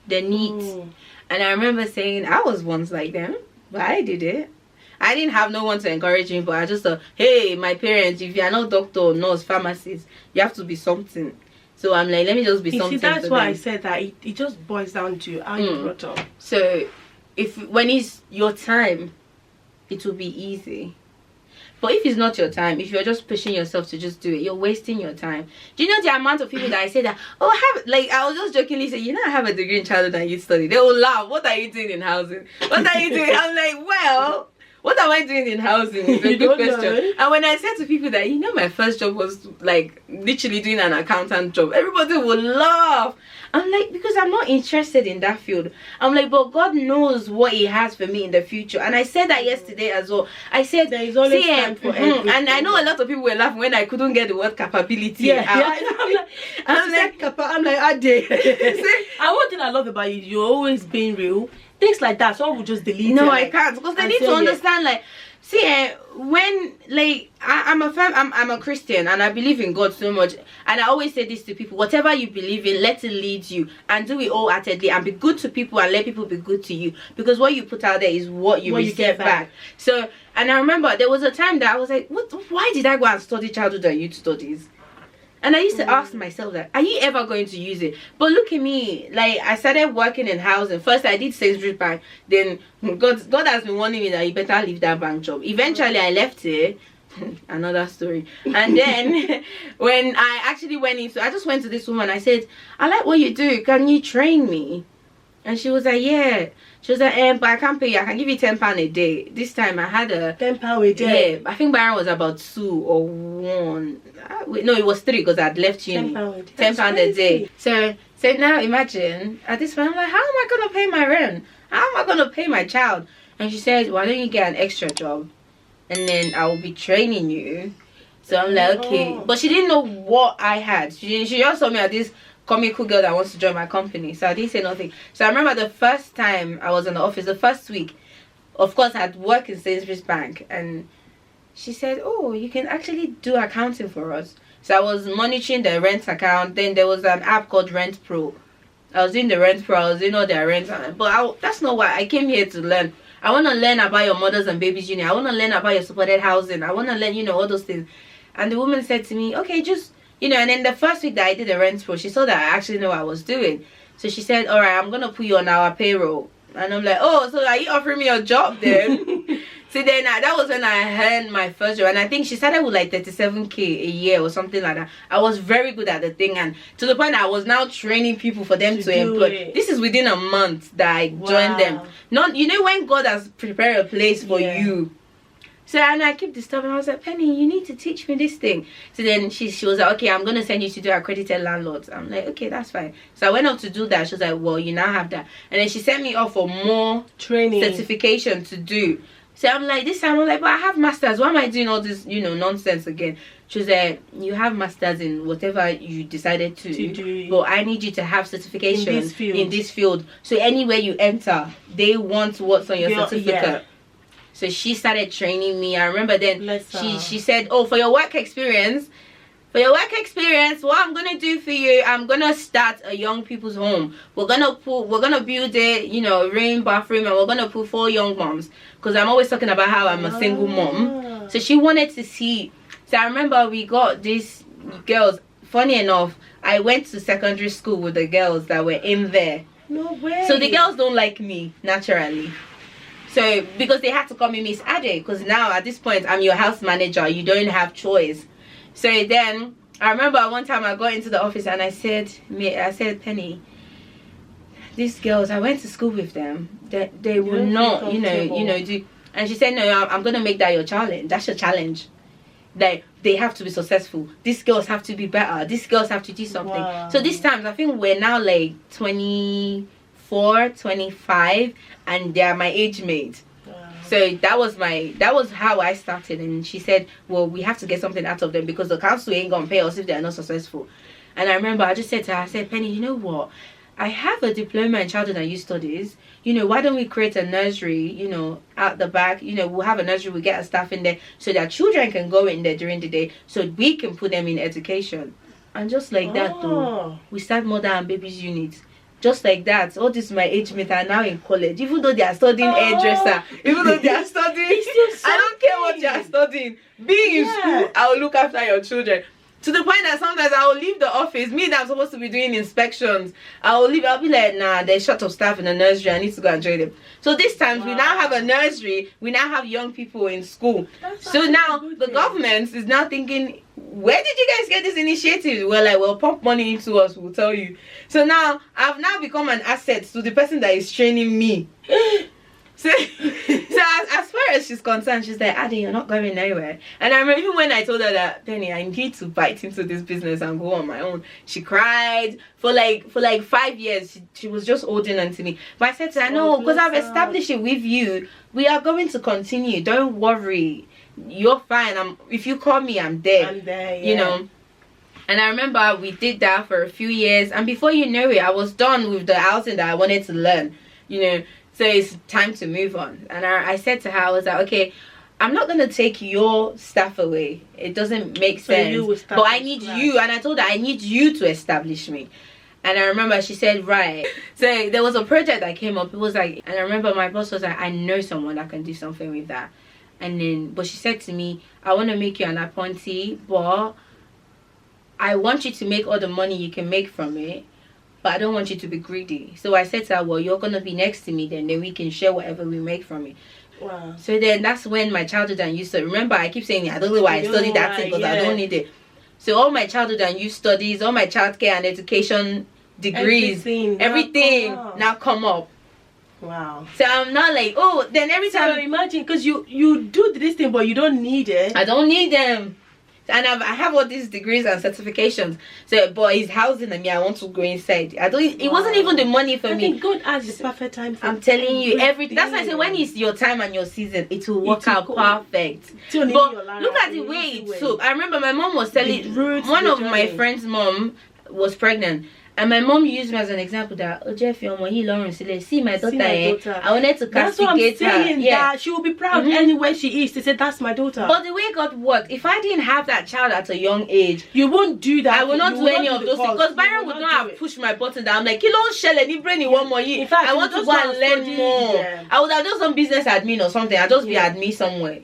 they're neat. And I remember saying I was once like them, but I did it. I didn't have no one to encourage me, but I just thought, hey, my parents, if you are not doctor, nurse, pharmacist, you have to be something. So I'm like, let me just be something. See, that's why I said that it just boils down to how you brought up. So when it's your time, it will be easy. But if it's not your time, if you're just pushing yourself to just do it, you're wasting your time. Do you know the amount of people that I say that, oh, I was just jokingly saying, you know, I have a degree in childhood and youth study. They will laugh. What are you doing in housing? What are you doing? I'm like, well, what am I doing in housing? It's a good question. And when I said to people that, you know, my first job was like literally doing an accountant job, everybody would laugh. I'm like, because I'm not interested in that field. I'm like, but God knows what He has for me in the future. And I said that yesterday as well. I said, there is always time for everything. And I know a lot of people were laughing when I couldn't get the word capability out. I'm like, I did. And one thing I love about you, you're always being real. Things like that, so I would just delete it. No, I can't, because they need to understand, like, see, when, like, I'm a Christian and I believe in God so much, and I always say this to people: whatever you believe in, let it lead you, and do it wholeheartedly, and be good to people and let people be good to you, because what you put out there is what you receive back. So, and I remember there was a time that I was like, why did I go and study childhood and youth studies? And I used to ask myself that, are you ever going to use it? But look at me, like, I started working in housing. First I did Sainsbury's Bank. Then God has been warning me that you better leave that bank job. Eventually I left it. Another story. And then when I actually went into, I just went to this woman. I said, I like what you do. Can you train me? And she was like, yeah. She was like, but I can't pay you. I can give you £10 a day. This time I had a £10 a day. Yeah, I think Byron was about 2 or 1. No, it was 3 because I'd left uni. £10 a day. So now imagine at this point I'm like, how am I gonna pay my rent? How am I gonna pay my child? And she said, why don't you get an extra job, and then I will be training you. So I'm like, okay. But she didn't know what I had. She just saw me at this comical girl that wants to join my company, so I didn't say nothing. So I remember the first time I was in the office, the first week, of course I'd worked in Sainsbury's Bank, and she said, oh, you can actually do accounting for us. So I was monitoring the rent account. Then there was an app called Rent Pro. I was doing the Rent Pro, I was doing all their rent, but that's not why I came here to learn. I want to learn about your mothers and babies unit. I want to learn about your supported housing. I want to learn, you know, all those things. And the woman said to me, okay, just, you know, and then the first week that I did the Rent Pro, she saw that I actually know what I was doing. So she said, all right, I'm going to put you on our payroll. And I'm like, oh, so are you offering me a job then? So then that was when I had my first job. And I think she started with like 37k a year or something like that. I was very good at the thing. And to the point I was now training people for them to employ. This is within a month that I joined them. Not, you know, when God has prepared a place for you. So, and I keep disturbing. I was like, Penny, you need to teach me this thing. So then she was like, okay, I'm going to send you to do accredited landlords. I'm like, okay, that's fine. So I went up to do that. She was like, well, you now have that. And then she sent me off for more training certification to do. So I'm like, this time I'm like, but I have masters. Why am I doing all this, you know, nonsense again? She was like, you have masters in whatever you decided to do, but I need you to have certification in this field. So anywhere you enter, they want what's on your certificate. Yeah. So she started training me. I remember then she said, oh, for your work experience, what I'm gonna do for you, I'm gonna start a young people's home. We're gonna build a, you know, rain bathroom, and we're gonna put 4 young moms, because I'm always talking about how I'm a single mom. So she wanted to see. So I remember we got these girls. Funny enough, I went to secondary school with the girls that were in there. No way. So the girls don't like me naturally. So because they had to call me Miss Ade, because now at this point I'm your house manager. You don't have choice. So then I remember one time I got into the office and I said, Penny, these girls, I went to school with them. They will not, do. And she said, no, I'm gonna make that your challenge. That's your challenge. That they have to be successful. These girls have to be better. These girls have to do something. Wow. So this time I think we're now like 24, 25, and they are my age mates. So that was how I started. And she said, well, we have to get something out of them because the council ain't gonna pay us if they're not successful. And I remember I just said to her, I said, Penny, you know what, I have a diploma in childhood and youth studies. Why don't we create a nursery, out the back? We'll have a nursery, we'll get a staff in there so that children can go in there during the day so we can put them in education. And just like that though, we start mother and babies units. Just like that, all this my age mates are now in college, even though they are studying hairdresser, even though they are studying, I don't care what they are studying. Being in school, I will look after your children. To the point that sometimes I will leave the office, me that I'm supposed to be doing inspections, I'll be like, nah, there's short of staff in the nursery, I need to go and join them. So this time we now have a nursery, we now have young people in school. So now the government is now thinking, where did you guys get this initiative? We're like, well, pump money into us, we'll tell you. So now I've now become an asset to the person that is training me. So as far as she's concerned, she's like, Ade, you're not going anywhere. And I remember even when I told her that, Penny, I need to bite into this business and go on my own, she cried for like 5 years. She was just holding on to me. But I said to her, no, because I've established it with you. We are going to continue. Don't worry. You're fine. If you call me, I'm there. I'm there, yeah. And I remember we did that for a few years, and before you know it, I was done with the housing that I wanted to learn. So it's time to move on. And I said to her, I was like, okay, I'm not gonna take your stuff away. It doesn't make sense. But I need you, and I told her I need you to establish me. And I remember she said, right. So there was a project that came up. It was like, and I remember my boss was like, I know someone that can do something with that. And then, but she said to me, I want to make you an appointee, but I want you to make all the money you can make from it, but I don't want you to be greedy. So I said to her, well, you're going to be next to me then we can share whatever we make from it. Wow. So then that's when my childhood and youth studies, remember I keep saying I don't know why I studied that thing because I don't need it. So all my childhood and youth studies, all my childcare and education degrees, everything now come up. Wow. So I'm not like, oh, then every time. So imagine, because you do this thing, but you don't need it. I don't need them. And I have all these degrees and certifications. So, but he's housing me. I want to go inside. It wasn't even the money for me. I think God has the perfect time for I'm telling you, everything. That's why I say when it's your time and your season, it will work out perfect. But look at the way it took. I remember my mom was telling, one of my friend's mom was pregnant. And my mom used me as an example that, oh, Jeff, see my daughter, I wanted to castigate her. That's what I'm saying, that she will be proud anywhere she is to say, that's my daughter. But the way God worked, if I didn't have that child at a young age, you won't do that. I will not do any of those things. Because Byron would not have pushed my button down. I'm like, you don't shell any brain in 1 more year. In fact, I want to go and learn more. Yeah. I would have done some business admin or something. I'd just be admin somewhere,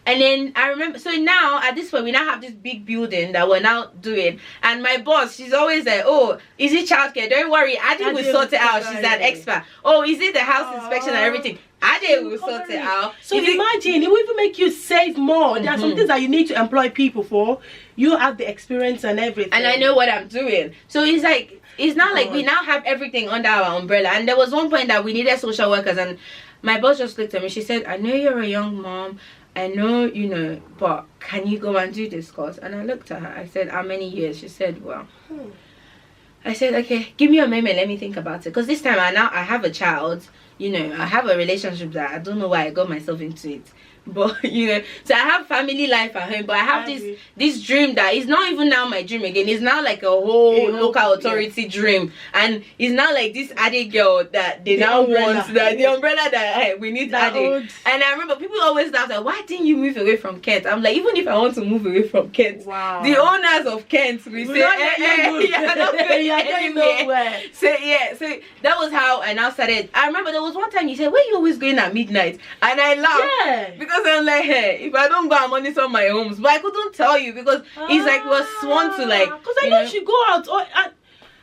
And then I remember, so now at this point we now have this big building that we're now doing, and my boss, she's always like, oh, is it childcare? Don't worry, Ade will sort it out. She's an expert. Oh, is it the house inspection and everything? Ade will sort it out. So imagine, it will even make you save more. There are some things that you need to employ people for. You have the experience and everything, and I know what I'm doing. So it's like, it's not like we now have everything under our umbrella. And there was one point that we needed social workers, and my boss just looked at me. She said, I know you're a young mom, I know, but can you go and do this course? And I looked at her. I said, how many years? She said, well. I said, okay, give me a moment. Let me think about it. Because this time I have a child. I have a relationship that I don't know why I got myself into it. But so I have family life at home, but I have this dream that is not even now my dream again. It's now like a whole local authority dream, and it's now like this Ade girl that they now want, that the umbrella that hey, we need Ade. And I remember people always ask like, why didn't you move away from Kent? I'm like, even if I want to move away from Kent, the owners of Kent will say, you're not going anywhere. So that was how I now started. I remember there was one time you said, where you always going at midnight? And I laughed because I'm like, hey, if I don't go, I'm monitor my homes. But I couldn't tell you because it's like we're sworn to like. Because I know she go out.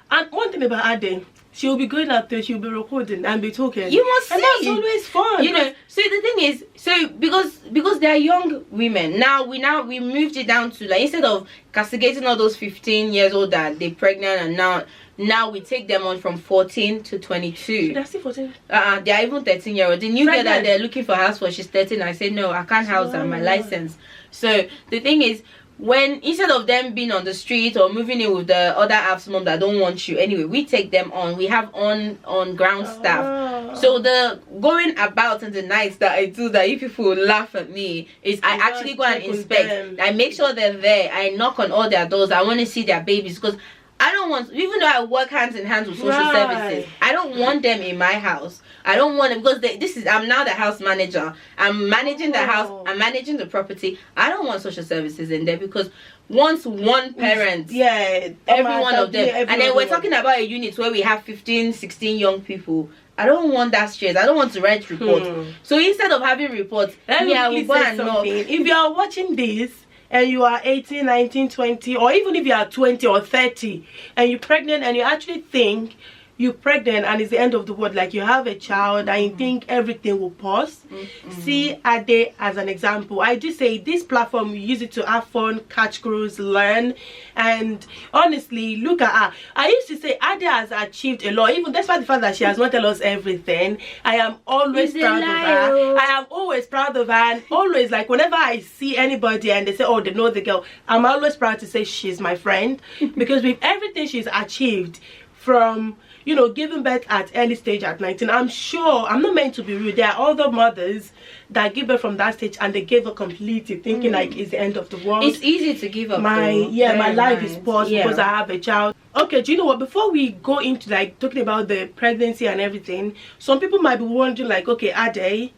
And one thing about Ade, she'll be going out there, she'll be recording and be talking. You must and see. that's always fun. You know, so the thing is, so because they are young women, now we moved it down to, like, instead of castigating all those 15 years old that they're pregnant, and now we take them on from 14 to 22. They're still 14. They are even 13-year-old. The new girl that they're looking for house for, she's 13. I said no, I can't house her, my license. So the thing is, when instead of them being on the street or moving in with the other half's mom that don't want you anyway, we take them on. We have on ground staff. So the going about in the nights that I do, that if people laugh at me, is I actually go and inspect. I make sure they're there. I knock on all their doors. I want to see their babies, because I don't want, even though I work hand in hand with social services, I don't want them in my house. I don't want them, because I'm now the house manager. I'm managing the house. I'm managing the property. I don't want social services in there, because once one parent, every one of them, and then we're talking about a unit where we have 15, 16 young people. I don't want that stress. I don't want to write reports. So instead of having reports, let me go and knock. If you are watching this, and you are 18, 19, 20, or even if you are 20 or 30 and you're pregnant, and you actually think you're pregnant and it's the end of the world, like you have a child and you think everything will pause, see Ade as an example. I do say this platform, we use it to have fun, catch cruise, learn, and honestly, look at her. I used to say Ade has achieved a lot, even despite the fact that she has not told us everything. I am always proud of her. I am always proud of her, and always, like, whenever I see anybody and they say, oh, they know the girl, I'm always proud to say she's my friend, because with everything she's achieved, from, you know, giving birth at early stage at 19, I'm sure, I'm not meant to be rude, there are other mothers that give birth from that stage and they gave up completely, thinking like it's the end of the world. It's easy to give up. My life is paused because I have a child. Okay, do you know what, before we go into like talking about the pregnancy and everything, some people might be wondering, like, okay, Ade,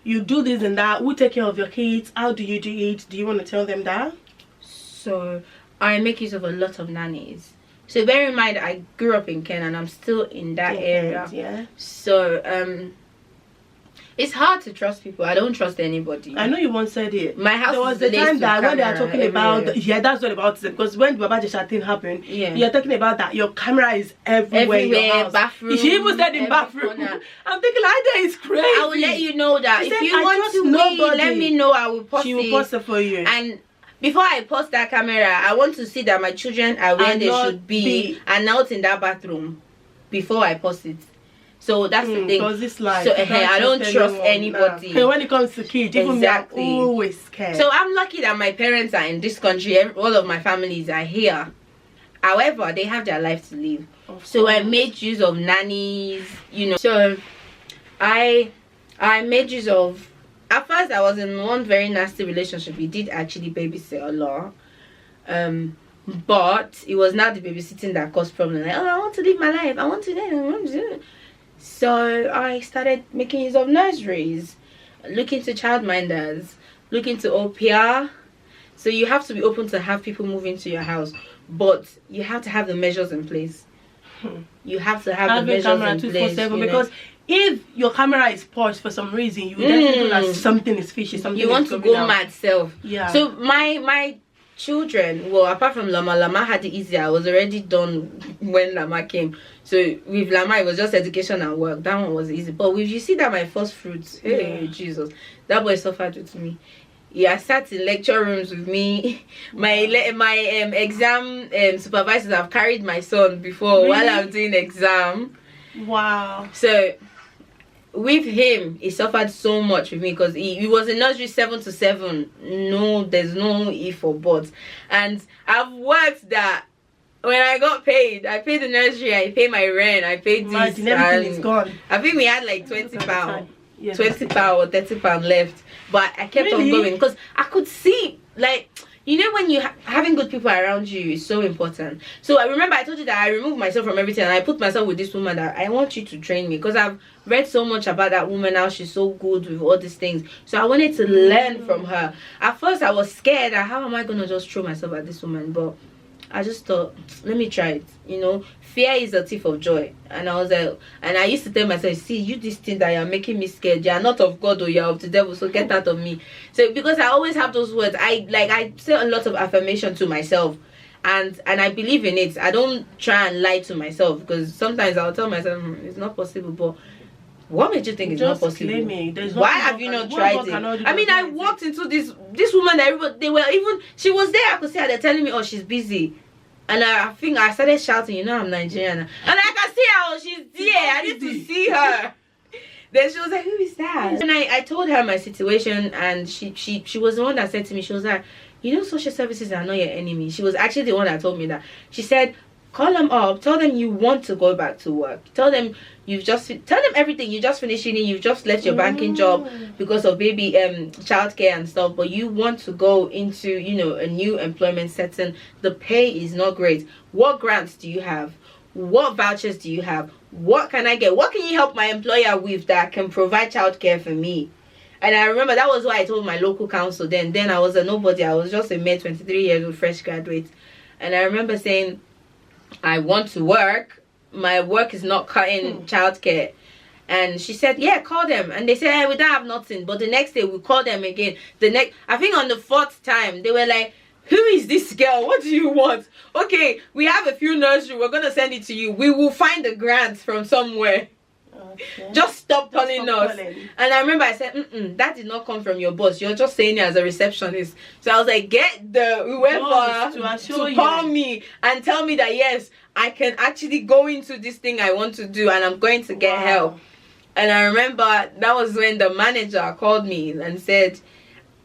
you do this and that, who take care of your kids, how do you do it? Do you want to tell them that? So I make use of a lot of nannies. So bear in mind, I grew up in Kenya and I'm still in that area. So it's hard to trust people. I don't trust anybody. I know you once said it. My house, there was the time that when they are talking about that's what about it, because when the Baba Jesha thing happened, you're talking about that your camera is everywhere in your house. Bathroom, she even said in bathroom. I'm thinking, like, that is crazy. I will let you know that if you want to let me know, I will post it. She will post it for you. And before I post that camera, I want to see that my children are where they should be and not in that bathroom before I post it. So that's the thing. Because it's like, so I don't trust anybody. And when it comes to kids, even me, I'm always scared. So I'm lucky that my parents are in this country. All of my families are here. However, they have their life to live. So I made use of nannies, you know. So I made use of. At first, I was in one very nasty relationship. We did actually babysit a lot. But it was not the babysitting that caused problems. Like, oh, I want to live my life. I want to do. So I started making use of nurseries, looking to childminders, looking to au pair. So you have to be open to have people move into your house. But you have to have the measures in place. You have to have the measures in place. Because if your camera is paused for some reason, you definitely know that something is fishy. Something you want to go mad self. Yeah. So my children, well, apart from Lama had it easier. I was already done when Lama came. So with Lama, it was just education and work. That one was easy. But you see that my first fruits, hey Jesus, that boy suffered with me. Yeah, sat in lecture rooms with me. My exam supervisors have carried my son before while I'm doing exam. Wow. So with him, he suffered so much with me because he was in nursery 7 to 7. No, there's no if or buts. And I've worked that when I got paid, I paid the nursery, I paid my rent, I paid this. Everything is gone. I think we had like £20. Yeah, £20 or £30 left, but I kept on going because I could see, like, you know, when you having good people around you is so important. So I remember I told you that I removed myself from everything and I put myself with this woman that I want you to train me, because I've read so much about that woman, how she's so good with all these things. So I wanted to learn from her. At first I was scared that how am I gonna just throw myself at this woman, but I just thought, let me try it. You know, fear is a thief of joy. And I was like, and I used to tell myself, see, you this thing that you're making me scared, you're not of God or you're of the devil, so get out of me. So because I always have those words, I say a lot of affirmation to myself. and I believe in it. I don't try and lie to myself, because sometimes I'll tell myself it's not possible, but what made you think it's not possible? Why have you not tried it? I mean, I walked into this woman that everybody, she was there, I could see her, they're telling me, oh, she's busy. And I think I started shouting, you know, I'm Nigerian. And I can see her, oh, she's there, I need to see her. Then she was like, who is that? And I told her my situation, and she was the one that said to me, she was like, you know, social services are not your enemy. She was actually the one that told me that. She said, call them up, tell them you want to go back to work, tell them everything, you just finished uni, you've just left your banking job because of baby childcare and stuff, but you want to go into, you know, a new employment setting. The pay is not great. What grants do you have? What vouchers do you have? What can I get? What can you help my employer with that can provide childcare for me? And I remember that was what I told my local council then. Then I was a nobody. I was just a mere 23 years old fresh graduate. And I remember saying, I want to work. My work is not cutting childcare. And she said, yeah, call them. And they said, hey, we don't have nothing. But the next day we called them again. I think on the 4th time, they were like, who is this girl? What do you want? Okay, we have a few nursery. We're going to send it to you. We will find the grants from somewhere. Okay. Just stop calling us. And I remember I said, that did not come from your boss. You're just saying it as a receptionist. So I was like, get the whoever to call me and tell me that, yes, I can actually go into this thing I want to do, and I'm going to get help. And I remember that was when the manager called me and said,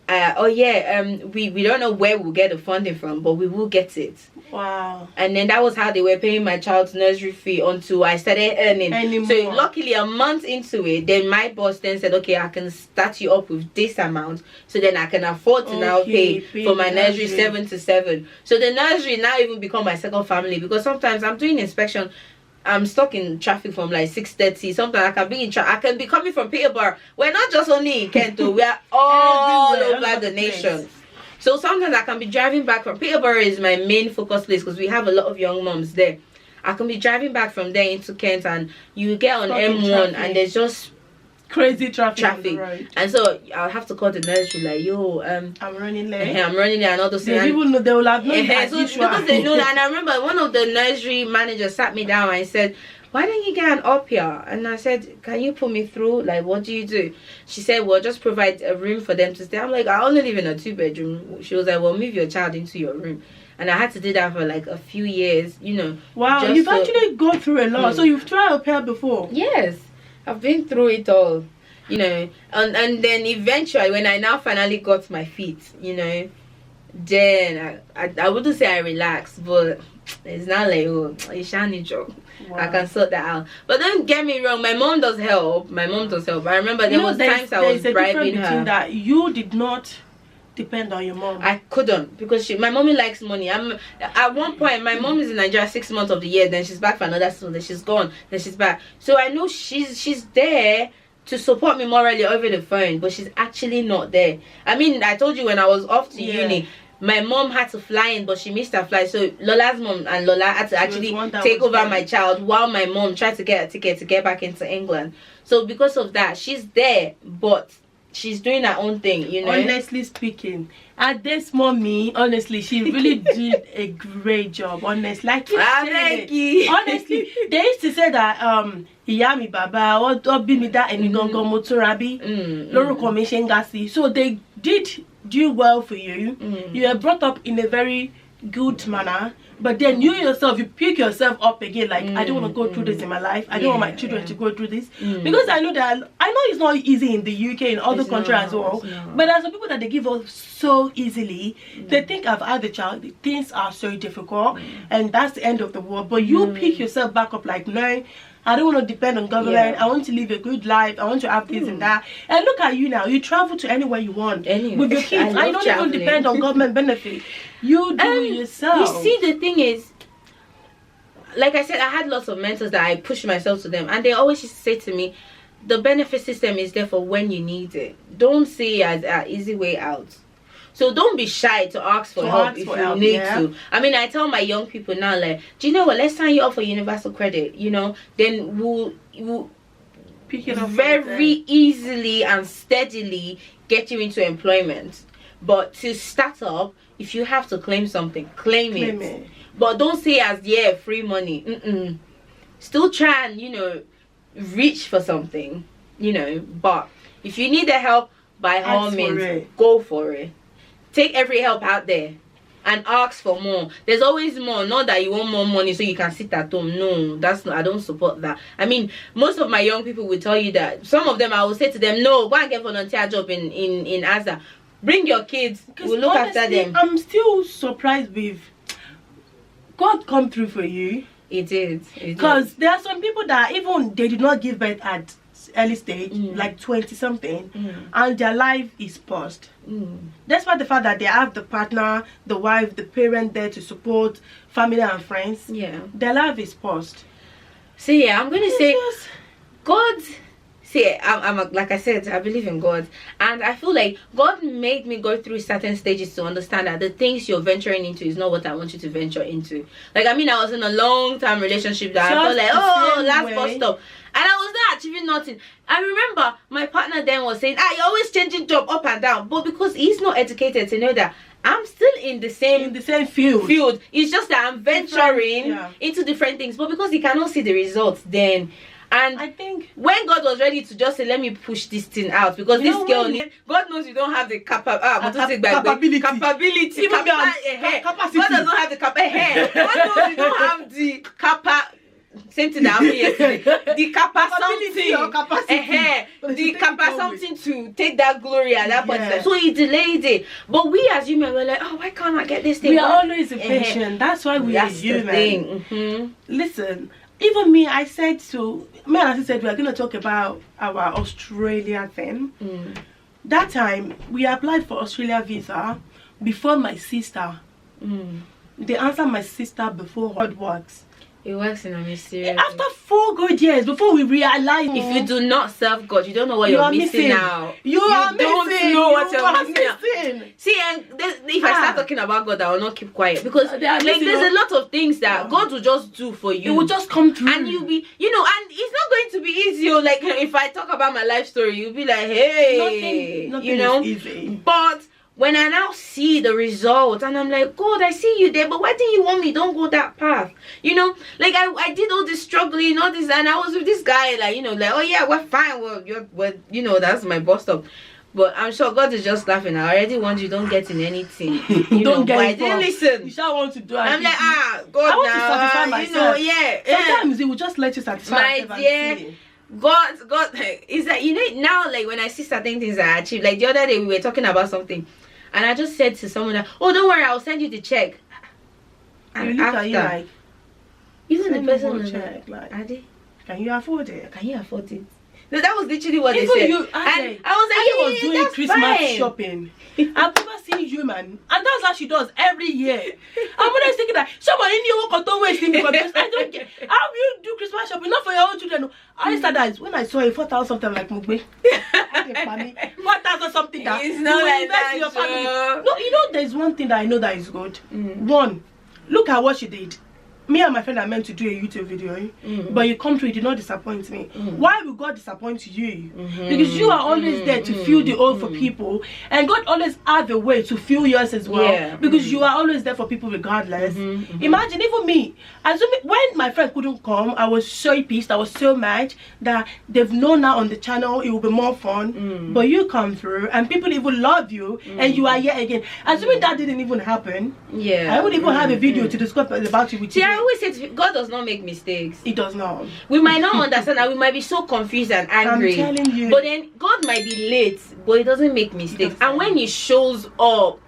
oh yeah, we don't know where we'll get the funding from, but we will get it. Wow. And then that was how they were paying my child's nursery fee until I started earning. So luckily a month into it, then my boss then said, okay, I can start you up with this amount, so then I can afford to now pay for my nursery 7 to 7. So the nursery now even become my second family, because sometimes I'm doing inspection, I'm stuck in traffic from like 6:30. Sometimes I can be I can be coming from Peterborough. We're not just only in Kent, we are all over the nation. So sometimes I can be driving back from Peterborough is my main focus place, because we have a lot of young moms there. I can be driving back from there into Kent, and you get on M1 and there's just crazy traffic. And so I'll have to call the nursery like, yo, I'm running late. I'm running late, and all those things. People know, they will have known because they know that. And I remember one of the nursery managers sat me down and said, why don't you get an up here? And I said, can you put me through? Like, what do you do? She said, well, just provide a room for them to stay. I'm like, I only live in a 2-bedroom. She was like, well, move your child into your room. And I had to do that for like a few years, you know. Wow, you've actually gone through a lot. So you've tried au pair before? Yes, I've been through it all, you know. And then eventually, when I now finally got my feet, you know, then I wouldn't say I relaxed, but it's not like, oh, it's shiny job. Wow. I can sort that out. But don't get me wrong, my mom does help. I remember there was times I was bribing her. That you did not depend on your mom. I couldn't, because my mommy likes money. At one point, my mom is in Nigeria 6 months of the year, then she's back for another 6 months, then she's gone, then she's back. So I know she's there to support me morally over the phone, but she's actually not there. I mean, I told you when I was off to uni, my mom had to fly in, but she missed her flight. So Lola's mom and Lola had to actually take over my child while my mom tried to get a ticket to get back into England. So because of that, she's there, but she's doing her own thing, you know. Honestly speaking, at this mommy, honestly, she really did a great job. Honestly, like you said, honestly, they used to say that Iyami Baba or Bimi that and Gongo Motorabi, Lorúkọ mi Shengassi. So they did do well for you. You were brought up in a very good manner, but then you yourself, you pick yourself up again, like I don't want to go through this in my life. I don't want my children to go through this, because I know it's not easy in the UK and other countries as well, but there's some people that they give up so easily. They think I've had the child, things are so difficult, and that's the end of the world. But you pick yourself back up like, no, I don't want to depend on government. I want to live a good life. I want to have this and that. And look at you now. You travel to anywhere you want with your kids. I don't even depend on government benefit. You do it yourself. You see, the thing is, like I said, I had lots of mentors that I pushed myself to them, and they always used to say to me, the benefit system is there for when you need it. Don't see it as an easy way out. So don't be shy to ask for help if you need to. I mean, I tell my young people now, like, do you know what? Let's sign you up for universal credit. You know, then we'll pick it up very easily and steadily get you into employment. But to start up, if you have to claim something, claim it. But don't say as free money. Still try and, you know, reach for something, you know. But if you need the help, by all means, go for it. Take every help out there and ask for more. There's always more. Not that you want more money so you can sit at home. No, that's not. I don't support that. I mean, most of my young people will tell you that. Some of them, I will say to them, no, go and get a volunteer job in ASA. Bring your kids. We'll look after them. I'm still surprised with God come through for you. It is. Because there are some people that even they did not give birth at early stage, like 20 something, and their life is paused. Despite the fact that they have the partner, the wife, the parent there to support family and friends, their life is paused. So yeah, I'm gonna say God. See, I'm like I said, I believe in God, and I feel like God made me go through certain stages to understand that the things you're venturing into is not what I want you to venture into. Like, I mean, I was in a long-term relationship that I felt like, oh, last bus stop, and I was not achieving nothing. I remember my partner then was saying, you're always changing job up and down, but because he's not educated to know that I'm still in the same field. It's just that I'm venturing into different things, but because he cannot see the results, then. And I think when God was ready to just say, let me push this thing out, because this girl, God knows you don't have the capability. God does not have the capacity. God knows you don't have the same thing that happened yesterday. The capacity to take that glory at that point. So he delayed it. But we as human were like, oh, why can't I get this thing? We are always impatient. That's why we are human. Listen. Even me, I said to me and I said we are going to talk about our Australia thing. That time we applied for Australia visa before my sister. They answered my sister before hard works. It works in a mysterious way. After 4 good years, before we realize, if you do not serve God, you don't know what you're missing out. You don't know what you're missing. See, and if I start talking about God, I will not keep quiet, because like there's a lot of things that God will just do for you. It will just come through, and you'll be, you know, and it's not going to be easy. Like if I talk about my life story, you'll be like, hey, nothing you know, is easy. But when I now see the results and I'm like, God, I see you there, but why didn't you want me? Don't go that path. You know, like I did all this struggling, all this, and I was with this guy, like, you know, like, oh yeah, we're fine. Well, you know, that's my boss stop. But I'm sure God is just laughing. I already want you don't get in anything. You don't get. I didn't listen. You shall want to do. I'm like, God, I want to satisfy myself. You know, sometimes He will just let you satisfy myself. God, is that, you know, now like when I see certain things I achieve, like the other day we were talking about something, and I just said to someone that, oh, don't worry, I'll send you the check. And after, you like, even the person was like, Adi, can you afford it? Can you afford it? No, that was literally what they said. And I was like, I was doing Christmas shopping. I've never seen you, man. And that's how she does every year. I'm always thinking that someone in your work don't waste him, because I don't get how you do Christmas shopping, not for your own children. I started that when I saw it 4,000 something, like Mugbe. 4,000 something that it's not like that. Your family. No, you know, there's one thing that I know that is good. One, look at what she did. Me and my friend are meant to do a YouTube video, but you come through, you did not disappoint me. Why will God disappoint you? Because you are always there to fill the hole for people, and God always have a way to fill yours as well, because you are always there for people regardless. Imagine, even me, assuming when my friend couldn't come, I was so pissed, I was so mad that they've known now on the channel it will be more fun, but you come through and people even love you, and you are here again. Assuming that didn't even happen, I wouldn't even have a video to discuss about it with you. I always say God does not make mistakes. He does not. We might not understand that, we might be so confused and angry. I'm telling you. But then God might be late, but He doesn't make mistakes. And when He shows up,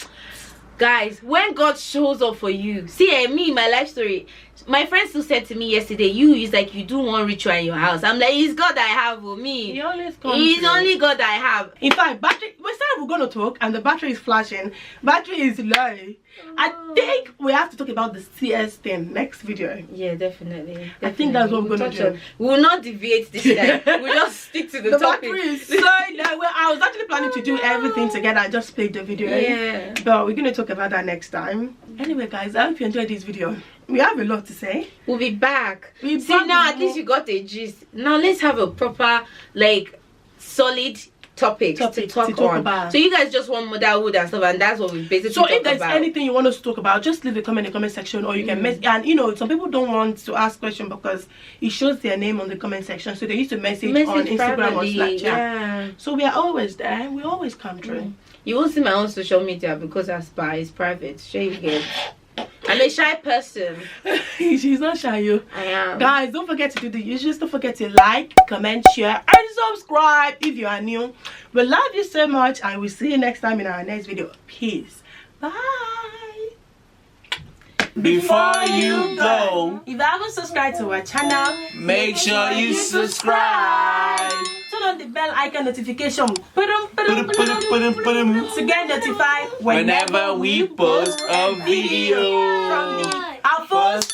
guys, when God shows up for you, see, me, my life story, my friend still said to me yesterday, is like, you do one ritual in your house. I'm like, it's God I have with me. He always comes. He's only God I have. In fact, battery, we said we're going to talk and the battery is flashing. Battery is low. I think we have to talk about the CS thing next video. Yeah, definitely. I think that's what we're going to do. We will not deviate this time. We'll just stick to the topic. Battery is so low. I was actually planning to do everything together. I just played the video. Yeah. But we're going to talk about that next time. Anyway, guys, I hope you enjoyed this video. We have a lot to say. We'll be back. See, now at least you got a gist. Now let's have a proper, like, solid topics to talk on about. So you guys just want motherhood and stuff, and that's what we basically so talk if there's about. anything you want us to talk about, just leave a comment in the comment section, or you can message. And you know, some people don't want to ask questions because it shows their name on the comment section, so they used to message on Instagram or Snapchat. Yeah. So we are always there, we always come through. You won't see my own social media because I spy, it's private. Shame game. I'm a shy person. She's not shy, you. I am. Guys, don't forget to do the usual. Don't forget to like, comment, share, and subscribe if you are new. We love you so much, and we'll see you next time in our next video. Peace. Bye. Before you go, if you haven't subscribed to our channel, make sure you subscribe. Turn on the bell icon notification to To get notified whenever we post a video from the Afos